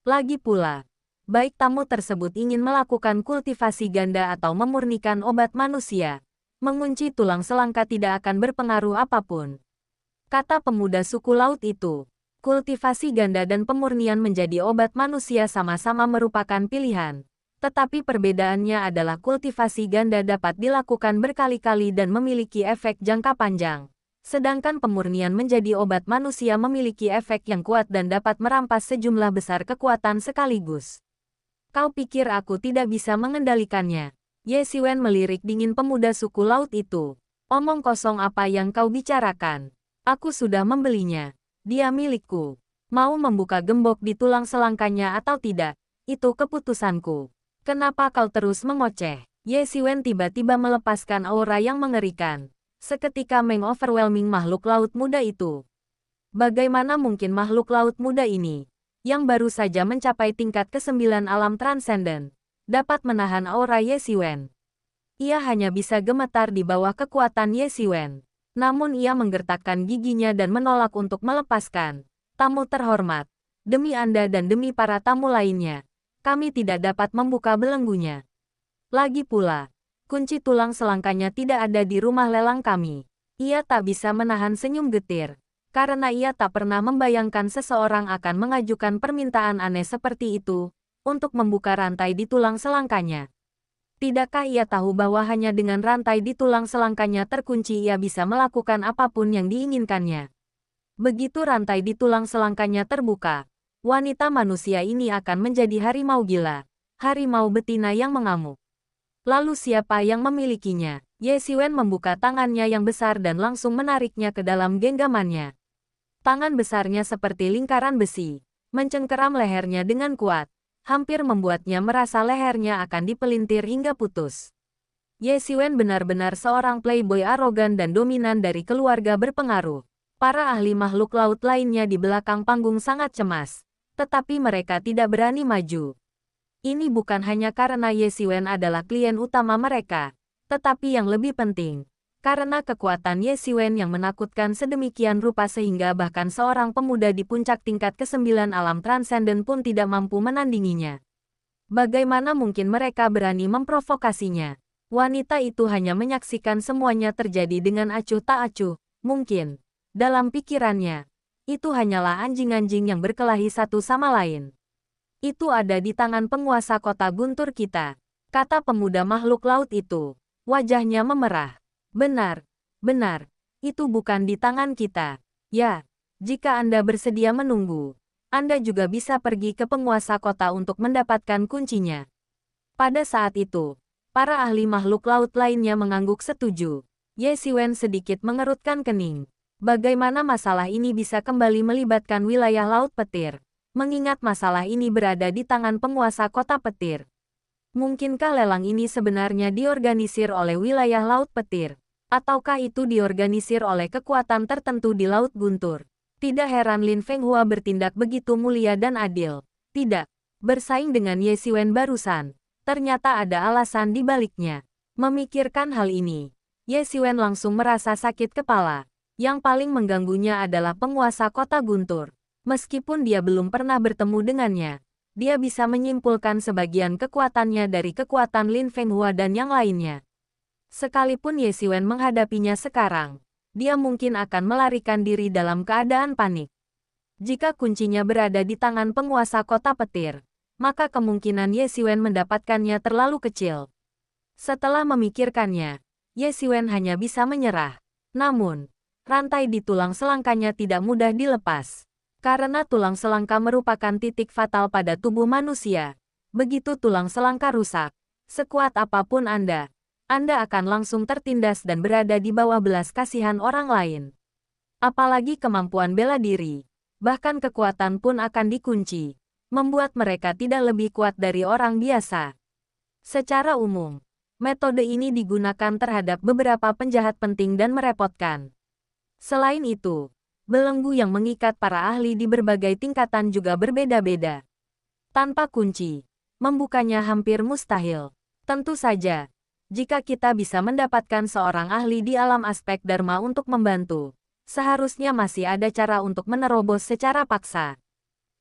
Lagi pula, baik tamu tersebut ingin melakukan kultivasi ganda atau memurnikan obat manusia, mengunci tulang selangka tidak akan berpengaruh apapun. Kata pemuda suku laut itu, kultivasi ganda dan pemurnian menjadi obat manusia sama-sama merupakan pilihan. Tetapi perbedaannya adalah kultivasi ganda dapat dilakukan berkali-kali dan memiliki efek jangka panjang. Sedangkan pemurnian menjadi obat manusia memiliki efek yang kuat dan dapat merampas sejumlah besar kekuatan sekaligus. Kau pikir aku tidak bisa mengendalikannya? Ye Xiwen melirik dingin pemuda suku laut itu. Omong kosong apa yang kau bicarakan? Aku sudah membelinya. Dia milikku. Mau membuka gembok di tulang selangkanya atau tidak, itu keputusanku. Kenapa kau terus mengoceh? Ye Xiwen tiba-tiba melepaskan aura yang mengerikan. Seketika meng-overwhelming makhluk laut muda itu. Bagaimana mungkin makhluk laut muda ini, yang baru saja mencapai tingkat ke-9 alam transenden, dapat menahan aura Ye Xiwen? Ia hanya bisa gemetar di bawah kekuatan Ye Xiwen. Namun ia menggertakkan giginya dan menolak untuk melepaskan. Tamu terhormat, demi Anda dan demi para tamu lainnya, kami tidak dapat membuka belenggunya. Lagi pula, kunci tulang selangkanya tidak ada di rumah lelang kami. Ia tak bisa menahan senyum getir, karena ia tak pernah membayangkan seseorang akan mengajukan permintaan aneh seperti itu, untuk membuka rantai di tulang selangkanya. Tidakkah ia tahu bahwa hanya dengan rantai di tulang selangkanya terkunci ia bisa melakukan apapun yang diinginkannya? Begitu rantai di tulang selangkanya terbuka, wanita manusia ini akan menjadi harimau gila, harimau betina yang mengamuk. Lalu siapa yang memilikinya? Ye Xiwen membuka tangannya yang besar dan langsung menariknya ke dalam genggamannya. Tangan besarnya seperti lingkaran besi, mencengkeram lehernya dengan kuat, hampir membuatnya merasa lehernya akan dipelintir hingga putus. Ye Xiwen benar-benar seorang playboy arogan dan dominan dari keluarga berpengaruh. Para ahli makhluk laut lainnya di belakang panggung sangat cemas, tetapi mereka tidak berani maju. Ini bukan hanya karena Ye Xiwen adalah klien utama mereka, tetapi yang lebih penting, karena kekuatan Ye Xiwen yang menakutkan sedemikian rupa sehingga bahkan seorang pemuda di puncak tingkat ke-9 alam transenden pun tidak mampu menandinginya. Bagaimana mungkin mereka berani memprovokasinya? Wanita itu hanya menyaksikan semuanya terjadi dengan acuh tak acuh, mungkin. Dalam pikirannya, itu hanyalah anjing-anjing yang berkelahi satu sama lain. Itu ada di tangan penguasa kota Guntur kita, kata pemuda makhluk laut itu. Wajahnya memerah. Benar, benar, itu bukan di tangan kita. Ya, jika Anda bersedia menunggu, Anda juga bisa pergi ke penguasa kota untuk mendapatkan kuncinya. Pada saat itu, para ahli makhluk laut lainnya mengangguk setuju. Ye Xiwen sedikit mengerutkan kening. Bagaimana masalah ini bisa kembali melibatkan wilayah Laut Petir, mengingat masalah ini berada di tangan penguasa kota petir. Mungkinkah lelang ini sebenarnya diorganisir oleh wilayah Laut Petir? Ataukah itu diorganisir oleh kekuatan tertentu di Laut Guntur? Tidak heran Lin Fenghua bertindak begitu mulia dan adil. Tidak, bersaing dengan Ye Xiwen barusan. Ternyata ada alasan di baliknya. Memikirkan hal ini, Ye Xiwen langsung merasa sakit kepala. Yang paling mengganggunya adalah penguasa kota Guntur. Meskipun dia belum pernah bertemu dengannya, dia bisa menyimpulkan sebagian kekuatannya dari kekuatan Lin Fenghua dan yang lainnya. Sekalipun Ye Xiwen menghadapinya sekarang, dia mungkin akan melarikan diri dalam keadaan panik. Jika kuncinya berada di tangan penguasa kota petir, maka kemungkinan Ye Xiwen mendapatkannya terlalu kecil. Setelah memikirkannya, Ye Xiwen hanya bisa menyerah. Namun, rantai di tulang selangkanya tidak mudah dilepas. Karena tulang selangka merupakan titik fatal pada tubuh manusia. Begitu tulang selangka rusak, sekuat apapun Anda akan langsung tertindas dan berada di bawah belas kasihan orang lain. Apalagi kemampuan bela diri, bahkan kekuatan pun akan dikunci, membuat mereka tidak lebih kuat dari orang biasa. Secara umum, metode ini digunakan terhadap beberapa penjahat penting dan merepotkan. Selain itu, belenggu yang mengikat para ahli di berbagai tingkatan juga berbeda-beda. Tanpa kunci, membukanya hampir mustahil. Tentu saja, jika kita bisa mendapatkan seorang ahli di alam aspek Dharma untuk membantu, seharusnya masih ada cara untuk menerobos secara paksa.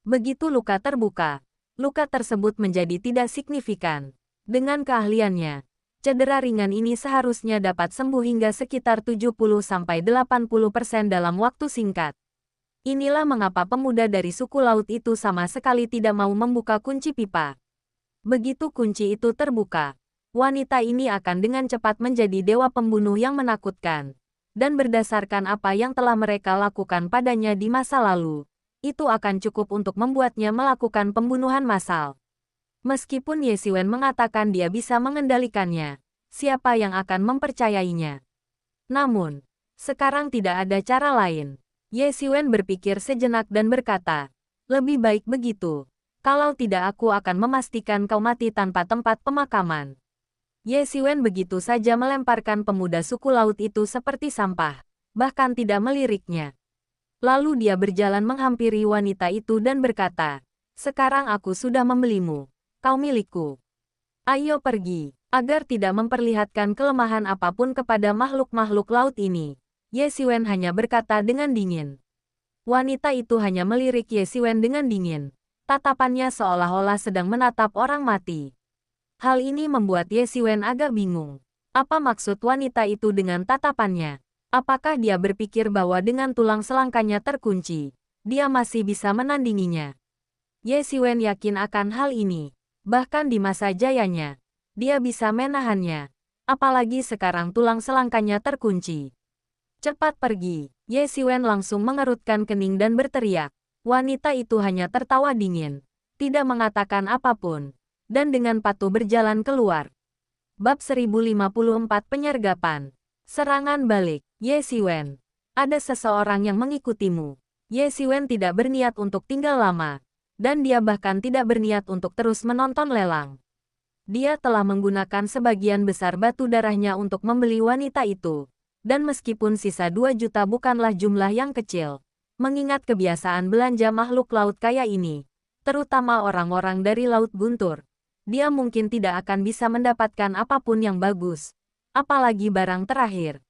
Begitu luka terbuka, luka tersebut menjadi tidak signifikan. Dengan keahliannya, cedera ringan ini seharusnya dapat sembuh hingga sekitar 70–80% dalam waktu singkat. Inilah mengapa pemuda dari suku laut itu sama sekali tidak mau membuka kunci pipa. Begitu kunci itu terbuka, wanita ini akan dengan cepat menjadi dewa pembunuh yang menakutkan. Dan berdasarkan apa yang telah mereka lakukan padanya di masa lalu, itu akan cukup untuk membuatnya melakukan pembunuhan massal. Meskipun Ye Xiwen mengatakan dia bisa mengendalikannya, siapa yang akan mempercayainya? Namun, sekarang tidak ada cara lain. Ye Xiwen berpikir sejenak dan berkata, lebih baik begitu. Kalau tidak aku akan memastikan kau mati tanpa tempat pemakaman. Ye Xiwen begitu saja melemparkan pemuda suku laut itu seperti sampah, bahkan tidak meliriknya. Lalu dia berjalan menghampiri wanita itu dan berkata, sekarang aku sudah membelimu. Kau milikku. Ayo pergi. Agar tidak memperlihatkan kelemahan apapun kepada makhluk-makhluk laut ini, Ye Xiwen hanya berkata dengan dingin. Wanita itu hanya melirik Ye Xiwen dengan dingin. Tatapannya seolah-olah sedang menatap orang mati. Hal ini membuat Ye Xiwen agak bingung. Apa maksud wanita itu dengan tatapannya? Apakah dia berpikir bahwa dengan tulang selangkanya terkunci, dia masih bisa menandinginya? Ye Xiwen yakin akan hal ini. Bahkan di masa jayanya, dia bisa menahannya. Apalagi sekarang tulang selangkanya terkunci. Cepat pergi. Ye Xiwen langsung mengerutkan kening dan berteriak. Wanita itu hanya tertawa dingin, tidak mengatakan apapun, dan dengan patuh berjalan keluar. Bab 1054 Penyergapan. Serangan balik. Ye Xiwen, ada seseorang yang mengikutimu. Ye Xiwen tidak berniat untuk tinggal lama. Dan dia bahkan tidak berniat untuk terus menonton lelang. Dia telah menggunakan sebagian besar batu darahnya untuk membeli wanita itu. Dan meskipun sisa 2 juta bukanlah jumlah yang kecil, mengingat kebiasaan belanja makhluk laut kaya ini, terutama orang-orang dari Laut Guntur, dia mungkin tidak akan bisa mendapatkan apapun yang bagus, apalagi barang terakhir.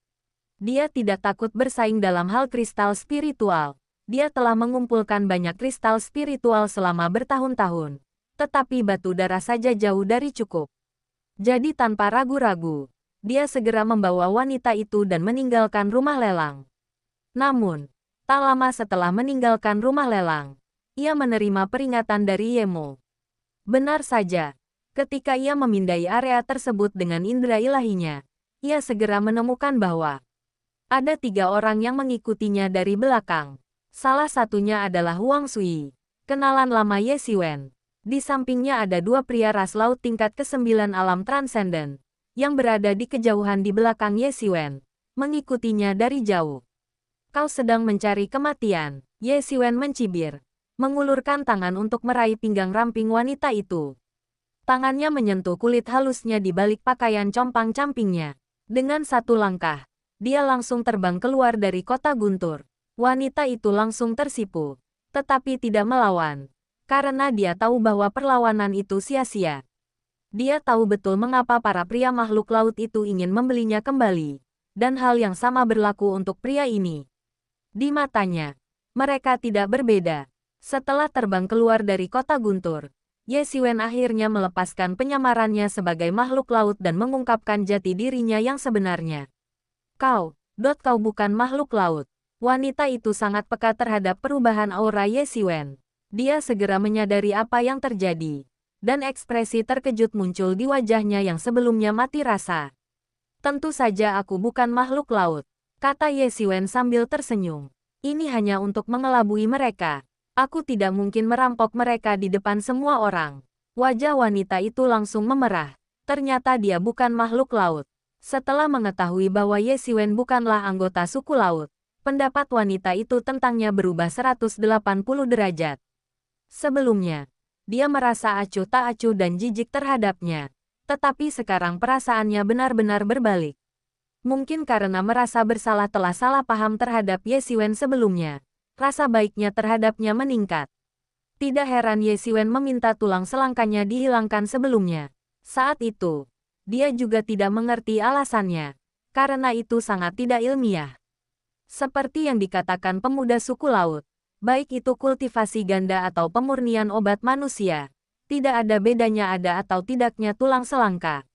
Dia tidak takut bersaing dalam hal kristal spiritual. Dia telah mengumpulkan banyak kristal spiritual selama bertahun-tahun. Tetapi batu darah saja jauh dari cukup. Jadi tanpa ragu-ragu, dia segera membawa wanita itu dan meninggalkan rumah lelang. Namun, tak lama setelah meninggalkan rumah lelang, ia menerima peringatan dari Yemo. Benar saja, ketika ia memindai area tersebut dengan indera ilahinya, ia segera menemukan bahwa ada 3 orang yang mengikutinya dari belakang. Salah satunya adalah Huang Sui, kenalan lama Ye Xiwen. Di sampingnya ada 2 pria ras laut tingkat ke-9 alam transenden, yang berada di kejauhan di belakang Ye Xiwen, mengikutinya dari jauh. Kau sedang mencari kematian, Ye Xiwen mencibir, mengulurkan tangan untuk meraih pinggang ramping wanita itu. Tangannya menyentuh kulit halusnya di balik pakaian compang-campingnya. Dengan satu langkah, dia langsung terbang keluar dari kota Guntur. Wanita itu langsung tersipu, tetapi tidak melawan, karena dia tahu bahwa perlawanan itu sia-sia. Dia tahu betul mengapa para pria makhluk laut itu ingin membelinya kembali, dan hal yang sama berlaku untuk pria ini. Di matanya, mereka tidak berbeda. Setelah terbang keluar dari kota Guntur, Ye Xiwen akhirnya melepaskan penyamarannya sebagai makhluk laut dan mengungkapkan jati dirinya yang sebenarnya. Kau bukan makhluk laut. Wanita itu sangat peka terhadap perubahan aura Ye Xiwen. Dia segera menyadari apa yang terjadi, dan ekspresi terkejut muncul di wajahnya yang sebelumnya mati rasa. Tentu saja aku bukan makhluk laut, kata Ye Xiwen sambil tersenyum. Ini hanya untuk mengelabui mereka. Aku tidak mungkin merampok mereka di depan semua orang. Wajah wanita itu langsung memerah. Ternyata dia bukan makhluk laut. Setelah mengetahui bahwa Ye Xiwen bukanlah anggota suku laut, pendapat wanita itu tentangnya berubah 180 derajat. Sebelumnya, dia merasa acuh tak acuh dan jijik terhadapnya. Tetapi sekarang perasaannya benar-benar berbalik. Mungkin karena merasa bersalah telah salah paham terhadap Ye Xiwen sebelumnya, rasa baiknya terhadapnya meningkat. Tidak heran Ye Xiwen meminta tulang selangkanya dihilangkan sebelumnya. Saat itu, dia juga tidak mengerti alasannya, karena itu sangat tidak ilmiah. Seperti yang dikatakan pemuda suku laut, baik itu kultivasi ganda atau pemurnian obat manusia, tidak ada bedanya ada atau tidaknya tulang selangka.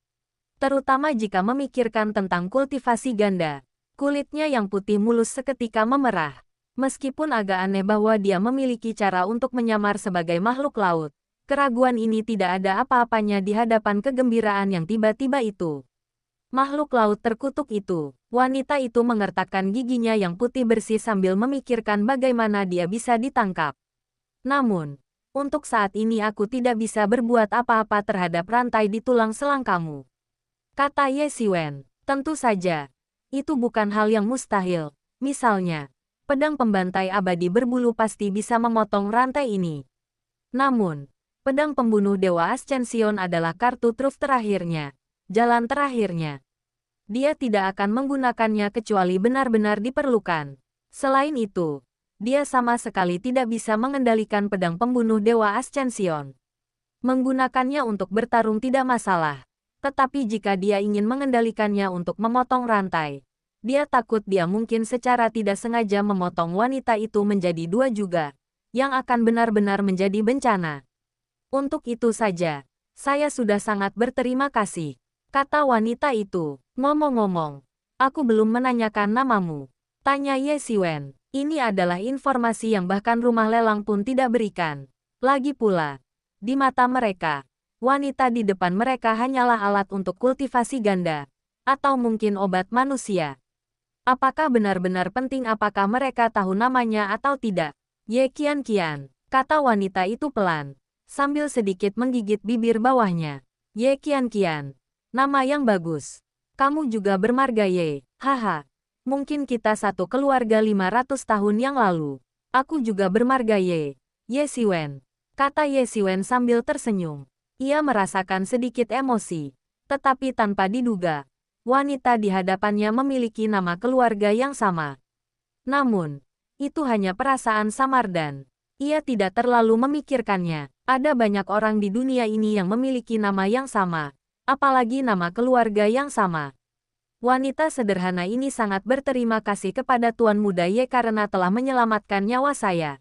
Terutama jika memikirkan tentang kultivasi ganda, kulitnya yang putih mulus seketika memerah. Meskipun agak aneh bahwa dia memiliki cara untuk menyamar sebagai makhluk laut, keraguan ini tidak ada apa-apanya di hadapan kegembiraan yang tiba-tiba itu. Makhluk laut terkutuk itu, wanita itu mengertakkan giginya yang putih bersih sambil memikirkan bagaimana dia bisa ditangkap. Namun, untuk saat ini aku tidak bisa berbuat apa-apa terhadap rantai di tulang selangkamu. Kata Ye Xiwen, tentu saja. Itu bukan hal yang mustahil. Misalnya, pedang pembantai abadi berbulu pasti bisa memotong rantai ini. Namun, pedang pembunuh Dewa Ascension adalah kartu truf terakhirnya, jalan terakhirnya. Dia tidak akan menggunakannya kecuali benar-benar diperlukan. Selain itu, dia sama sekali tidak bisa mengendalikan pedang pembunuh Dewa Ascension. Menggunakannya untuk bertarung tidak masalah. Tetapi jika dia ingin mengendalikannya untuk memotong rantai, dia takut dia mungkin secara tidak sengaja memotong wanita itu menjadi dua juga, yang akan benar-benar menjadi bencana. Untuk itu saja, saya sudah sangat berterima kasih, kata wanita itu. Ngomong-ngomong, aku belum menanyakan namamu, tanya Ye Xiwen. Ini adalah informasi yang bahkan rumah lelang pun tidak berikan. Lagi pula, di mata mereka, wanita di depan mereka hanyalah alat untuk kultivasi ganda, atau mungkin obat manusia. Apakah benar-benar penting apakah mereka tahu namanya atau tidak? Ye Qian, kata wanita itu pelan, sambil sedikit menggigit bibir bawahnya. Ye Qian, nama yang bagus. Kamu juga bermarga Ye, haha. Mungkin kita satu keluarga 500 tahun yang lalu. Aku juga bermarga Ye Xiwen, kata Ye Xiwen sambil tersenyum. Ia merasakan sedikit emosi, tetapi tanpa diduga, wanita di hadapannya memiliki nama keluarga yang sama. Namun, itu hanya perasaan samar dan ia tidak terlalu memikirkannya. Ada banyak orang di dunia ini yang memiliki nama yang sama, apalagi nama keluarga yang sama. Wanita sederhana ini sangat berterima kasih kepada Tuan Muda Ye karena telah menyelamatkan nyawa saya,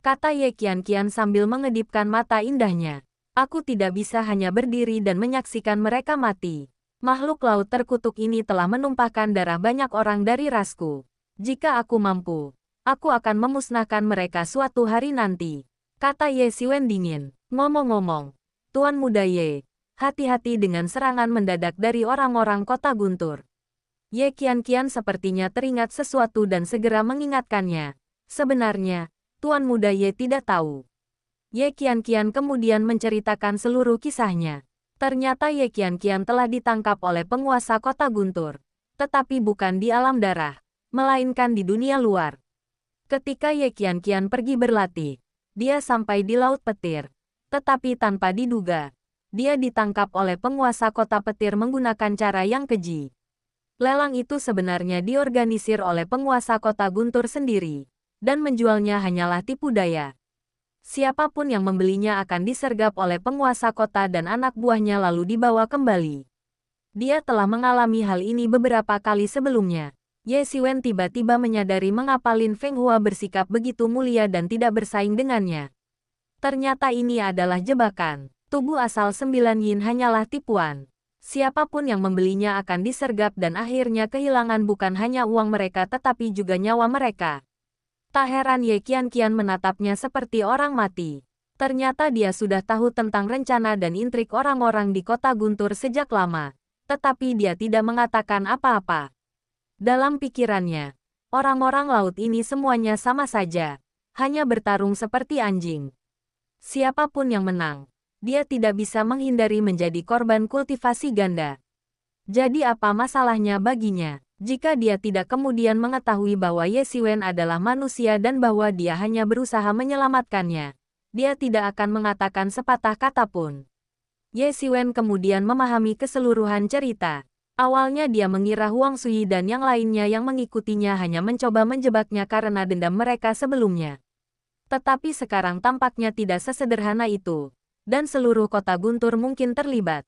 kata Ye Qian sambil mengedipkan mata indahnya. Aku tidak bisa hanya berdiri dan menyaksikan mereka mati. Makhluk laut terkutuk ini telah menumpahkan darah banyak orang dari rasku. Jika aku mampu, aku akan memusnahkan mereka suatu hari nanti, kata Ye Xiwen dingin. Ngomong-ngomong, Tuan Muda Ye, hati-hati dengan serangan mendadak dari orang-orang kota Guntur. Ye Qian sepertinya teringat sesuatu dan segera mengingatkannya. Sebenarnya, Tuan Muda Ye tidak tahu. Ye Qian kemudian menceritakan seluruh kisahnya. Ternyata Ye Qian telah ditangkap oleh penguasa kota Guntur. Tetapi bukan di alam darah, melainkan di dunia luar. Ketika Ye Qian pergi berlatih, dia sampai di Laut Petir. Tetapi tanpa diduga, dia ditangkap oleh penguasa kota petir menggunakan cara yang keji. Lelang itu sebenarnya diorganisir oleh penguasa kota Guntur sendiri, dan menjualnya hanyalah tipu daya. Siapapun yang membelinya akan disergap oleh penguasa kota dan anak buahnya lalu dibawa kembali. Dia telah mengalami hal ini beberapa kali sebelumnya. Ye Xiwen tiba-tiba menyadari mengapa Lin Fenghua bersikap begitu mulia dan tidak bersaing dengannya. Ternyata ini adalah jebakan. Tubuh asal 9 yin hanyalah tipuan. Siapapun yang membelinya akan disergap dan akhirnya kehilangan bukan hanya uang mereka tetapi juga nyawa mereka. Tak heran Ye Qian menatapnya seperti orang mati. Ternyata dia sudah tahu tentang rencana dan intrik orang-orang di kota Guntur sejak lama. Tetapi dia tidak mengatakan apa-apa. Dalam pikirannya, orang-orang laut ini semuanya sama saja. Hanya bertarung seperti anjing. Siapapun yang menang, dia tidak bisa menghindari menjadi korban kultivasi ganda. Jadi apa masalahnya baginya? Jika dia tidak kemudian mengetahui bahwa Ye Xiwen adalah manusia dan bahwa dia hanya berusaha menyelamatkannya, dia tidak akan mengatakan sepatah kata pun. Ye Xiwen kemudian memahami keseluruhan cerita. Awalnya dia mengira Huang Sui dan yang lainnya yang mengikutinya hanya mencoba menjebaknya karena dendam mereka sebelumnya. Tetapi sekarang tampaknya tidak sesederhana itu, dan seluruh kota Guntur mungkin terlibat.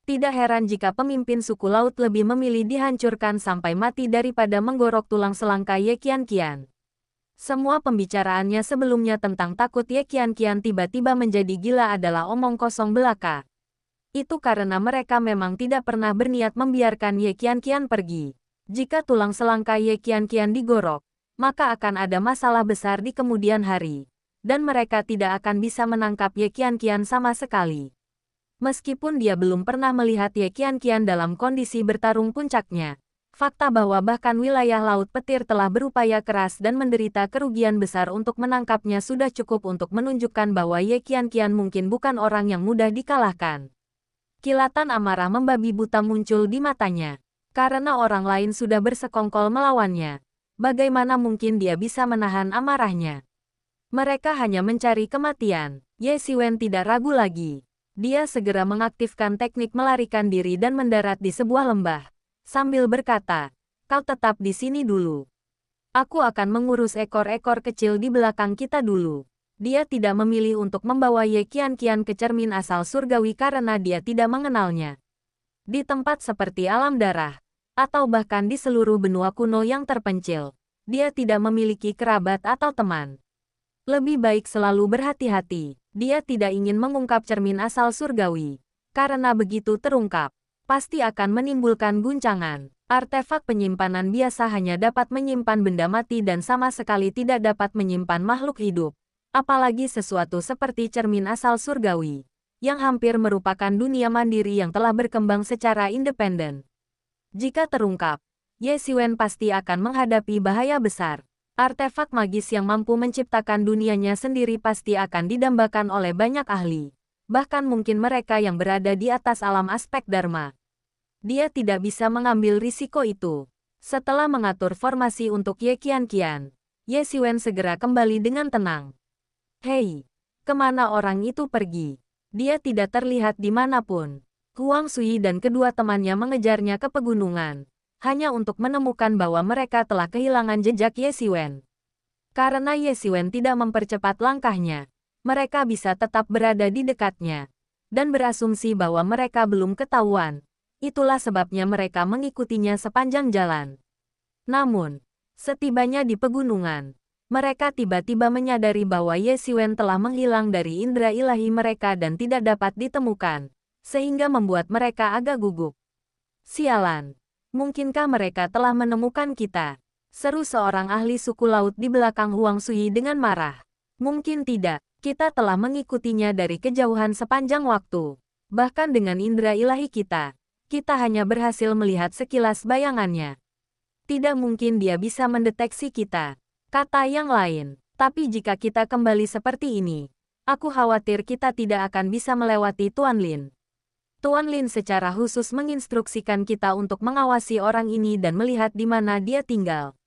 Tidak heran jika pemimpin suku laut lebih memilih dihancurkan sampai mati daripada menggorok tulang selangka Ye Qianqian. Semua pembicaraannya sebelumnya tentang takut Ye Qianqian tiba-tiba menjadi gila adalah omong kosong belaka. Itu karena mereka memang tidak pernah berniat membiarkan Ye Qianqian pergi. Jika tulang selangka Ye Qianqian digorok, maka akan ada masalah besar di kemudian hari. Dan mereka tidak akan bisa menangkap Ye Qianqian sama sekali. Meskipun dia belum pernah melihat Ye Qianqian dalam kondisi bertarung puncaknya, fakta bahwa bahkan wilayah Laut Petir telah berupaya keras dan menderita kerugian besar untuk menangkapnya sudah cukup untuk menunjukkan bahwa Ye Qianqian mungkin bukan orang yang mudah dikalahkan. Kilatan amarah membabi buta muncul di matanya. Karena orang lain sudah bersekongkol melawannya, bagaimana mungkin dia bisa menahan amarahnya? Mereka hanya mencari kematian. Ye Siwen tidak ragu lagi. Dia segera mengaktifkan teknik melarikan diri dan mendarat di sebuah lembah. Sambil berkata, kau tetap di sini dulu. Aku akan mengurus ekor-ekor kecil di belakang kita dulu. Dia tidak memilih untuk membawa Ye Qianqian ke cermin asal surgawi karena dia tidak mengenalnya. Di tempat seperti alam darah, atau bahkan di seluruh benua kuno yang terpencil, dia tidak memiliki kerabat atau teman. Lebih baik selalu berhati-hati. Dia tidak ingin mengungkap cermin asal surgawi. Karena begitu terungkap, pasti akan menimbulkan guncangan. Artefak penyimpanan biasa hanya dapat menyimpan benda mati dan sama sekali tidak dapat menyimpan makhluk hidup. Apalagi sesuatu seperti cermin asal surgawi, yang hampir merupakan dunia mandiri yang telah berkembang secara independen. Jika terungkap, Ye Siwen pasti akan menghadapi bahaya besar. Artefak magis yang mampu menciptakan dunianya sendiri pasti akan didambakan oleh banyak ahli. Bahkan mungkin mereka yang berada di atas alam aspek Dharma. Dia tidak bisa mengambil risiko itu. Setelah mengatur formasi untuk Ye Qianqian, Ye Siwen segera kembali dengan tenang. Hei, kemana orang itu pergi? Dia tidak terlihat dimanapun. Huang Sui dan kedua temannya mengejarnya ke pegunungan, hanya untuk menemukan bahwa mereka telah kehilangan jejak Ye Siwen. Karena Ye Siwen tidak mempercepat langkahnya, mereka bisa tetap berada di dekatnya, dan berasumsi bahwa mereka belum ketahuan. Itulah sebabnya mereka mengikutinya sepanjang jalan. Namun, setibanya di pegunungan, mereka tiba-tiba menyadari bahwa Ye Siwen telah menghilang dari indera ilahi mereka dan tidak dapat ditemukan, sehingga membuat mereka agak gugup. Sialan, mungkinkah mereka telah menemukan kita? Seru seorang ahli suku laut di belakang Huang Sui dengan marah. Mungkin tidak, kita telah mengikutinya dari kejauhan sepanjang waktu. Bahkan dengan indera ilahi kita hanya berhasil melihat sekilas bayangannya. Tidak mungkin dia bisa mendeteksi kita. Kata yang lain, tapi jika kita kembali seperti ini, aku khawatir kita tidak akan bisa melewati Tuan Lin. Tuan Lin secara khusus menginstruksikan kita untuk mengawasi orang ini dan melihat di mana dia tinggal.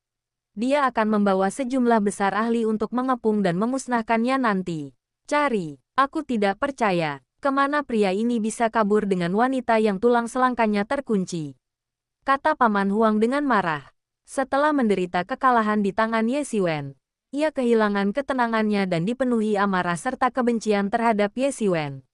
Dia akan membawa sejumlah besar ahli untuk mengepung dan memusnahkannya nanti. Cari, aku tidak percaya, kemana pria ini bisa kabur dengan wanita yang tulang selangkanya terkunci. Kata Paman Huang dengan marah. Setelah menderita kekalahan di tangan Ye Siwen, ia kehilangan ketenangannya dan dipenuhi amarah serta kebencian terhadap Ye Siwen.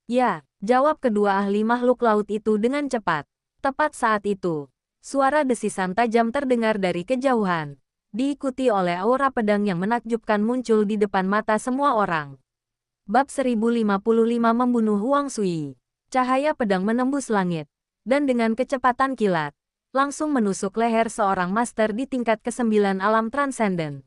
Ya, jawab kedua ahli makhluk laut itu dengan cepat. Tepat saat itu, suara desisan tajam terdengar dari kejauhan, diikuti oleh aura pedang yang menakjubkan muncul di depan mata semua orang. Bab 1055 membunuh Huang Sui. Cahaya pedang menembus langit, dan dengan kecepatan kilat, langsung menusuk leher seorang master di tingkat ke-9 alam transenden.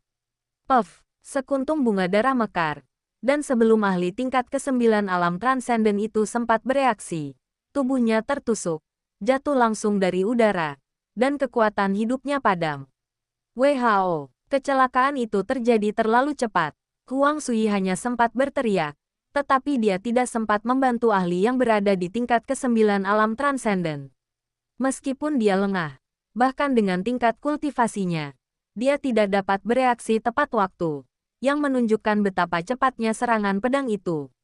Puff, sekuntum bunga darah mekar. Dan sebelum ahli tingkat ke-9 alam transenden itu sempat bereaksi, tubuhnya tertusuk, jatuh langsung dari udara, dan kekuatan hidupnya padam. WHO, kecelakaan itu terjadi terlalu cepat. Huang Sui hanya sempat berteriak, tetapi dia tidak sempat membantu ahli yang berada di tingkat ke-9 alam transenden. Meskipun dia lengah, bahkan dengan tingkat kultivasinya, dia tidak dapat bereaksi tepat waktu, yang menunjukkan betapa cepatnya serangan pedang itu.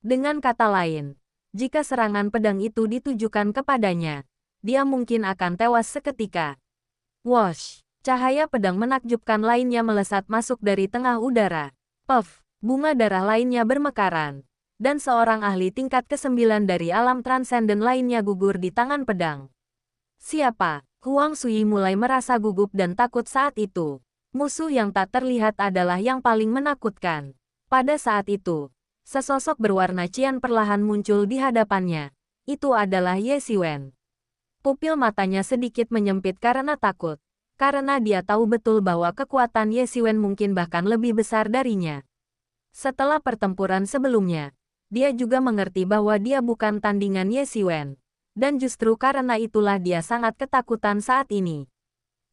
Dengan kata lain, jika serangan pedang itu ditujukan kepadanya, dia mungkin akan tewas seketika. Wosh! Cahaya pedang menakjubkan lainnya melesat masuk dari tengah udara. Puff! Bunga darah lainnya bermekaran. Dan seorang ahli tingkat ke-9 dari alam transenden lainnya gugur di tangan pedang. Siapa? Huang Sui mulai merasa gugup dan takut saat itu. Musuh yang tak terlihat adalah yang paling menakutkan. Pada saat itu, sesosok berwarna cian perlahan muncul di hadapannya. Itu adalah Ye Xiwen. Pupil matanya sedikit menyempit karena takut. Karena dia tahu betul bahwa kekuatan Ye Xiwen mungkin bahkan lebih besar darinya. Setelah pertempuran sebelumnya, dia juga mengerti bahwa dia bukan tandingan Ye Xiwen. Dan justru karena itulah dia sangat ketakutan saat ini.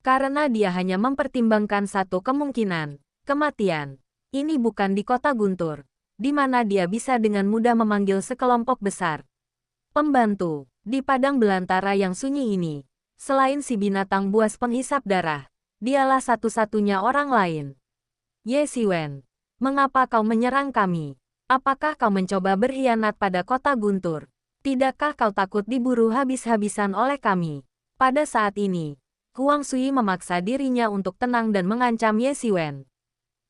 Karena dia hanya mempertimbangkan satu kemungkinan, kematian. Ini bukan di kota Guntur, di mana dia bisa dengan mudah memanggil sekelompok besar pembantu. Di padang belantara yang sunyi ini, selain si binatang buas penghisap darah, dialah satu-satunya orang lain. Ye Xiwen, mengapa kau menyerang kami? Apakah kau mencoba berkhianat pada kota Guntur? Tidakkah kau takut diburu habis-habisan oleh kami? Pada saat ini, Huang Sui memaksa dirinya untuk tenang dan mengancam Ye Xiwen.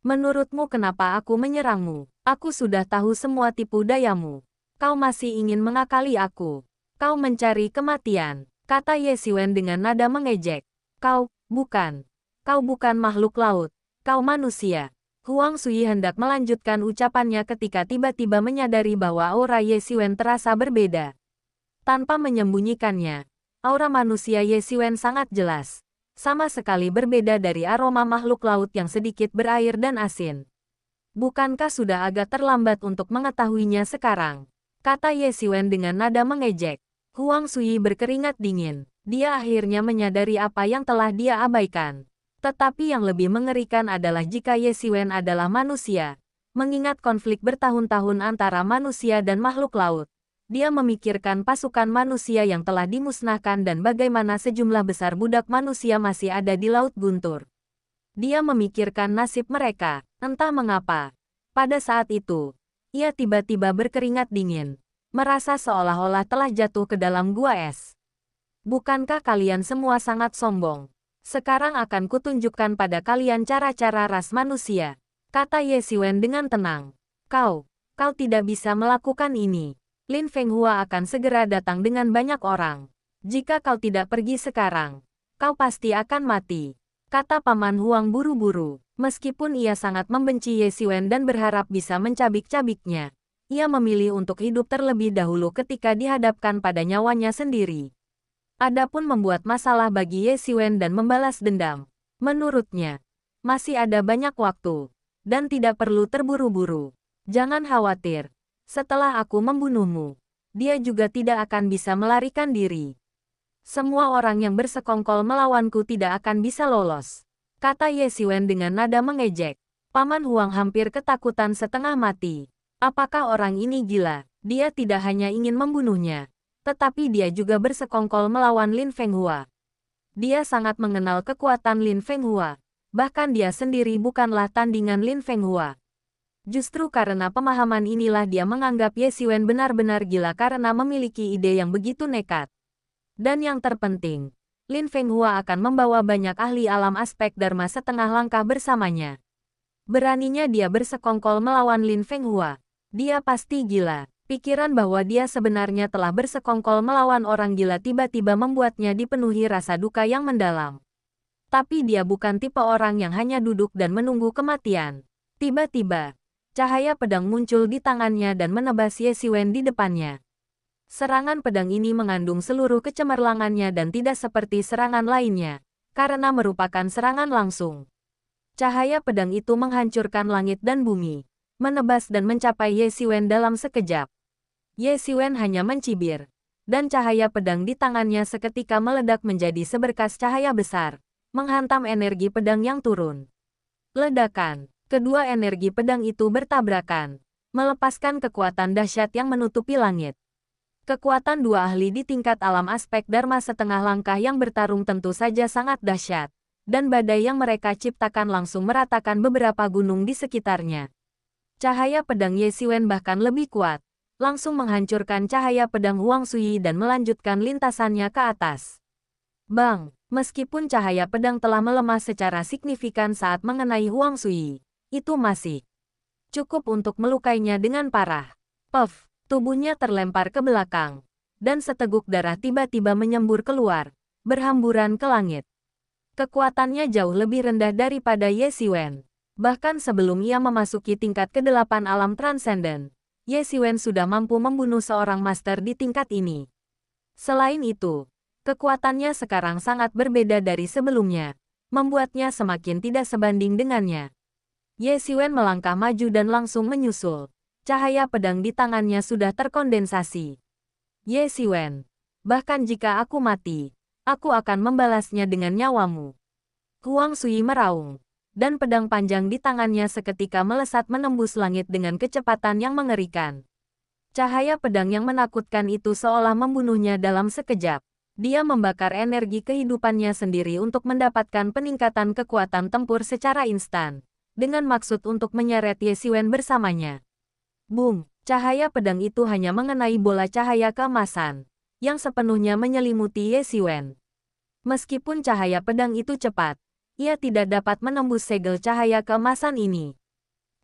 Menurutmu kenapa aku menyerangmu? Aku sudah tahu semua tipu dayamu. Kau masih ingin mengakali aku. Kau mencari kematian, kata Ye Xiwen dengan nada mengejek. Kau bukan makhluk laut. Kau manusia. Huang Sui hendak melanjutkan ucapannya ketika tiba-tiba menyadari bahwa aura Ye Xiwen terasa berbeda. Tanpa menyembunyikannya, aura manusia Ye Xiwen sangat jelas. Sama sekali berbeda dari aroma makhluk laut yang sedikit berair dan asin. Bukankah sudah agak terlambat untuk mengetahuinya sekarang? Kata Ye Xiwen dengan nada mengejek. Huang Sui berkeringat dingin. Dia akhirnya menyadari apa yang telah dia abaikan. Tetapi yang lebih mengerikan adalah jika Ye Xiwen adalah manusia. Mengingat konflik bertahun-tahun antara manusia dan makhluk laut, dia memikirkan pasukan manusia yang telah dimusnahkan dan bagaimana sejumlah besar budak manusia masih ada di Laut Guntur. Dia memikirkan nasib mereka, entah mengapa. Pada saat itu, ia tiba-tiba berkeringat dingin, merasa seolah-olah telah jatuh ke dalam gua es. Bukankah kalian semua sangat sombong? Sekarang akan kutunjukkan pada kalian cara-cara ras manusia, kata Ye Xiwen dengan tenang. Kau tidak bisa melakukan ini. Lin Fenghua akan segera datang dengan banyak orang. Jika kau tidak pergi sekarang, kau pasti akan mati, kata Paman Huang buru-buru. Meskipun ia sangat membenci Ye Xiwen dan berharap bisa mencabik-cabiknya, ia memilih untuk hidup terlebih dahulu ketika dihadapkan pada nyawanya sendiri. Adapun membuat masalah bagi Ye Xiwen dan membalas dendam, menurutnya, masih ada banyak waktu, dan tidak perlu terburu-buru. Jangan khawatir, setelah aku membunuhmu, dia juga tidak akan bisa melarikan diri. Semua orang yang bersekongkol melawanku tidak akan bisa lolos, kata Ye Xiwen dengan nada mengejek. Paman Huang hampir ketakutan setengah mati. Apakah orang ini gila? Dia tidak hanya ingin membunuhnya, tetapi dia juga bersekongkol melawan Lin Fenghua. Dia sangat mengenal kekuatan Lin Fenghua, bahkan dia sendiri bukanlah tandingan Lin Fenghua. Justru karena pemahaman inilah dia menganggap Ye Xiwen benar-benar gila karena memiliki ide yang begitu nekat. Dan yang terpenting, Lin Fenghua akan membawa banyak ahli alam aspek Dharma setengah langkah bersamanya. Beraninya dia bersekongkol melawan Lin Fenghua. Dia pasti gila. Pikiran bahwa dia sebenarnya telah bersekongkol melawan orang gila tiba-tiba membuatnya dipenuhi rasa duka yang mendalam. Tapi dia bukan tipe orang yang hanya duduk dan menunggu kematian. Tiba-tiba, cahaya pedang muncul di tangannya dan menebas Ye Xiwen di depannya. Serangan pedang ini mengandung seluruh kecemerlangannya dan tidak seperti serangan lainnya, karena merupakan serangan langsung. Cahaya pedang itu menghancurkan langit dan bumi, menebas dan mencapai Ye Xiwen dalam sekejap. Ye Xiwen hanya mencibir, dan cahaya pedang di tangannya seketika meledak menjadi seberkas cahaya besar, menghantam energi pedang yang turun. Ledakan, kedua energi pedang itu bertabrakan, melepaskan kekuatan dahsyat yang menutupi langit. Kekuatan dua ahli di tingkat alam aspek Dharma setengah langkah yang bertarung tentu saja sangat dahsyat, dan badai yang mereka ciptakan langsung meratakan beberapa gunung di sekitarnya. Cahaya pedang Ye Xiwen bahkan lebih kuat, langsung menghancurkan cahaya pedang Huang Sui dan melanjutkan lintasannya ke atas. Bang! Meskipun cahaya pedang telah melemah secara signifikan saat mengenai Huang Sui, itu masih cukup untuk melukainya dengan parah. Puff! Tubuhnya terlempar ke belakang, dan seteguk darah tiba-tiba menyembur keluar, berhamburan ke langit. Kekuatannya jauh lebih rendah daripada Ye Xiwen. Bahkan sebelum ia memasuki tingkat ke-8 alam transenden, Ye Xiwen sudah mampu membunuh seorang master di tingkat ini. Selain itu, kekuatannya sekarang sangat berbeda dari sebelumnya, membuatnya semakin tidak sebanding dengannya. Ye Xiwen melangkah maju dan langsung menyusul. Cahaya pedang di tangannya sudah terkondensasi. Ye Xiwen, bahkan jika aku mati, aku akan membalasnya dengan nyawamu. Huang Sui meraung, dan pedang panjang di tangannya seketika melesat menembus langit dengan kecepatan yang mengerikan. Cahaya pedang yang menakutkan itu seolah membunuhnya dalam sekejap. Dia membakar energi kehidupannya sendiri untuk mendapatkan peningkatan kekuatan tempur secara instan, dengan maksud untuk menyeret Ye Xiwen bersamanya. Boom! Cahaya pedang itu hanya mengenai bola cahaya keemasan, yang sepenuhnya menyelimuti Ye Xiwen. Meskipun cahaya pedang itu cepat, ia tidak dapat menembus segel cahaya keemasan ini.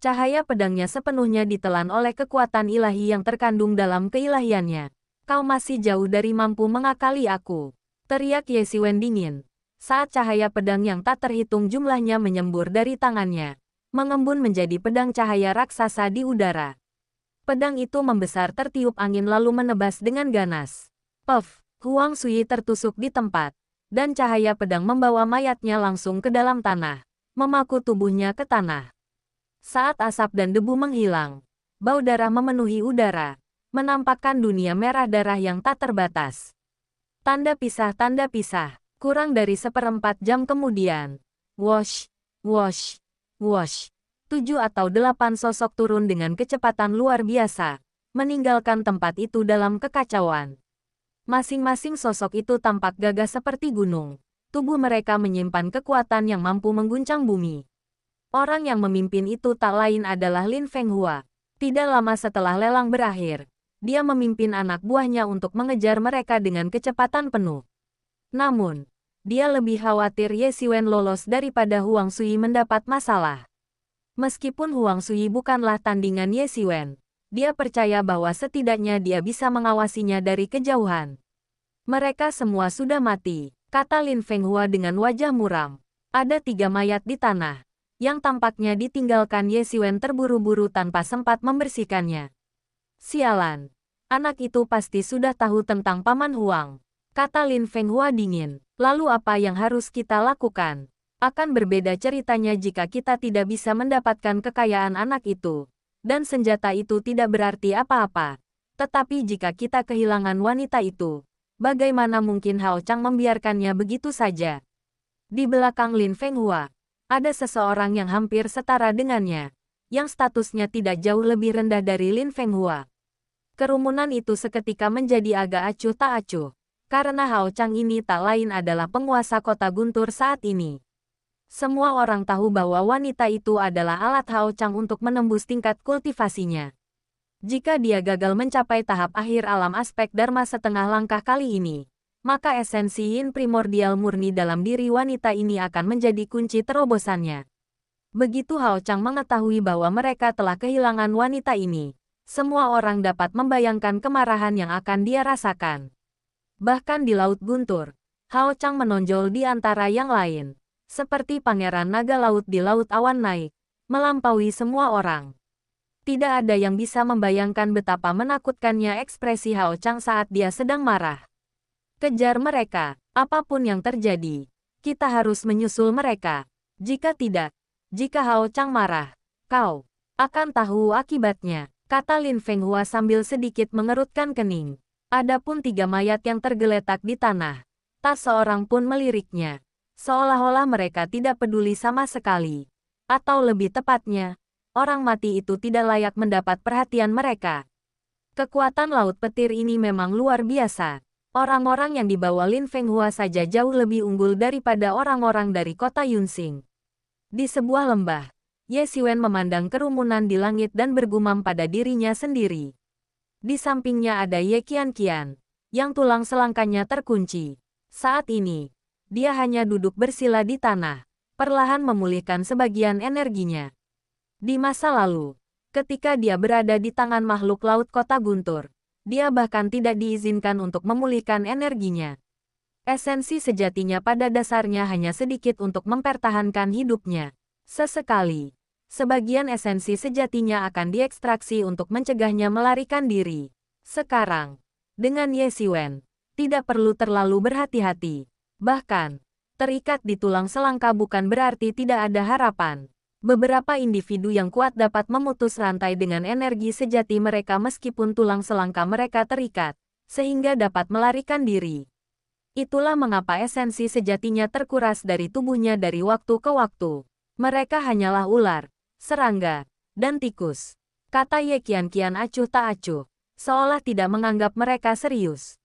Cahaya pedangnya sepenuhnya ditelan oleh kekuatan ilahi yang terkandung dalam keilahiannya. Kau masih jauh dari mampu mengakali aku, teriak Ye Xiwen dingin, saat cahaya pedang yang tak terhitung jumlahnya menyembur dari tangannya, mengembun menjadi pedang cahaya raksasa di udara. Pedang itu membesar tertiup angin lalu menebas dengan ganas. Puff! Huang Sui tertusuk di tempat, dan cahaya pedang membawa mayatnya langsung ke dalam tanah, memaku tubuhnya ke tanah. Saat asap dan debu menghilang, bau darah memenuhi udara, menampakkan dunia merah darah yang tak terbatas. Tanda pisah, kurang dari 1/4 jam kemudian. Wosh, wosh, wosh. 7 atau 8 sosok turun dengan kecepatan luar biasa, meninggalkan tempat itu dalam kekacauan. Masing-masing sosok itu tampak gagah seperti gunung. Tubuh mereka menyimpan kekuatan yang mampu mengguncang bumi. Orang yang memimpin itu tak lain adalah Lin Fenghua. Tidak lama setelah lelang berakhir, dia memimpin anak buahnya untuk mengejar mereka dengan kecepatan penuh. Namun, dia lebih khawatir Ye Xiwen lolos daripada Huang Sui mendapat masalah. Meskipun Huang Sui bukanlah tandingan Ye Xiwen, dia percaya bahwa setidaknya dia bisa mengawasinya dari kejauhan. Mereka semua sudah mati, kata Lin Fenghua dengan wajah muram. Ada 3 mayat di tanah, yang tampaknya ditinggalkan Ye Xiwen terburu-buru tanpa sempat membersihkannya. Sialan, anak itu pasti sudah tahu tentang Paman Huang, kata Lin Fenghua dingin. Lalu apa yang harus kita lakukan? Akan berbeda ceritanya jika kita tidak bisa mendapatkan kekayaan anak itu, dan senjata itu tidak berarti apa-apa. Tetapi jika kita kehilangan wanita itu, bagaimana mungkin Hao Chang membiarkannya begitu saja? Di belakang Lin Fenghua, ada seseorang yang hampir setara dengannya, yang statusnya tidak jauh lebih rendah dari Lin Fenghua. Kerumunan itu seketika menjadi agak acuh tak acuh, karena Hao Chang ini tak lain adalah penguasa kota Guntur saat ini. Semua orang tahu bahwa wanita itu adalah alat Hao Chang untuk menembus tingkat kultivasinya. Jika dia gagal mencapai tahap akhir alam aspek Dharma setengah langkah kali ini, maka esensi yin primordial murni dalam diri wanita ini akan menjadi kunci terobosannya. Begitu Hao Chang mengetahui bahwa mereka telah kehilangan wanita ini, semua orang dapat membayangkan kemarahan yang akan dia rasakan. Bahkan di Laut Guntur, Hao Chang menonjol di antara yang lain, seperti Pangeran Naga Laut di Laut Awan Naik, melampaui semua orang. Tidak ada yang bisa membayangkan betapa menakutkannya ekspresi Hao Chang saat dia sedang marah. Kejar mereka, apapun yang terjadi. Kita harus menyusul mereka. Jika tidak, jika Hao Chang marah, kau akan tahu akibatnya, kata Lin Fenghua sambil sedikit mengerutkan kening. Adapun 3 mayat yang tergeletak di tanah, tak seorang pun meliriknya. Seolah-olah mereka tidak peduli sama sekali. Atau lebih tepatnya, orang mati itu tidak layak mendapat perhatian mereka. Kekuatan Laut Petir ini memang luar biasa. Orang-orang yang dibawa Lin Fenghua saja jauh lebih unggul daripada orang-orang dari kota Yunxing. Di sebuah lembah, Ye Xiwen memandang kerumunan di langit dan bergumam pada dirinya sendiri. Di sampingnya ada Ye Qianqian, yang tulang selangkanya terkunci. Saat ini, dia hanya duduk bersila di tanah, perlahan memulihkan sebagian energinya. Di masa lalu, ketika dia berada di tangan makhluk laut kota guntur, dia bahkan tidak diizinkan untuk memulihkan energinya. Esensi sejatinya pada dasarnya hanya sedikit untuk mempertahankan hidupnya. Sesekali, sebagian esensi sejatinya akan diekstraksi untuk mencegahnya melarikan diri. Sekarang, dengan Ye Xiwen, tidak perlu terlalu berhati-hati. Bahkan, terikat di tulang selangka bukan berarti tidak ada harapan. Beberapa individu yang kuat dapat memutus rantai dengan energi sejati mereka meskipun tulang selangka mereka terikat, sehingga dapat melarikan diri. Itulah mengapa esensi sejatinya terkuras dari tubuhnya dari waktu ke waktu. Mereka hanyalah ular, serangga, dan tikus. Kata Ye Qianqian acuh tak acuh, seolah tidak menganggap mereka serius.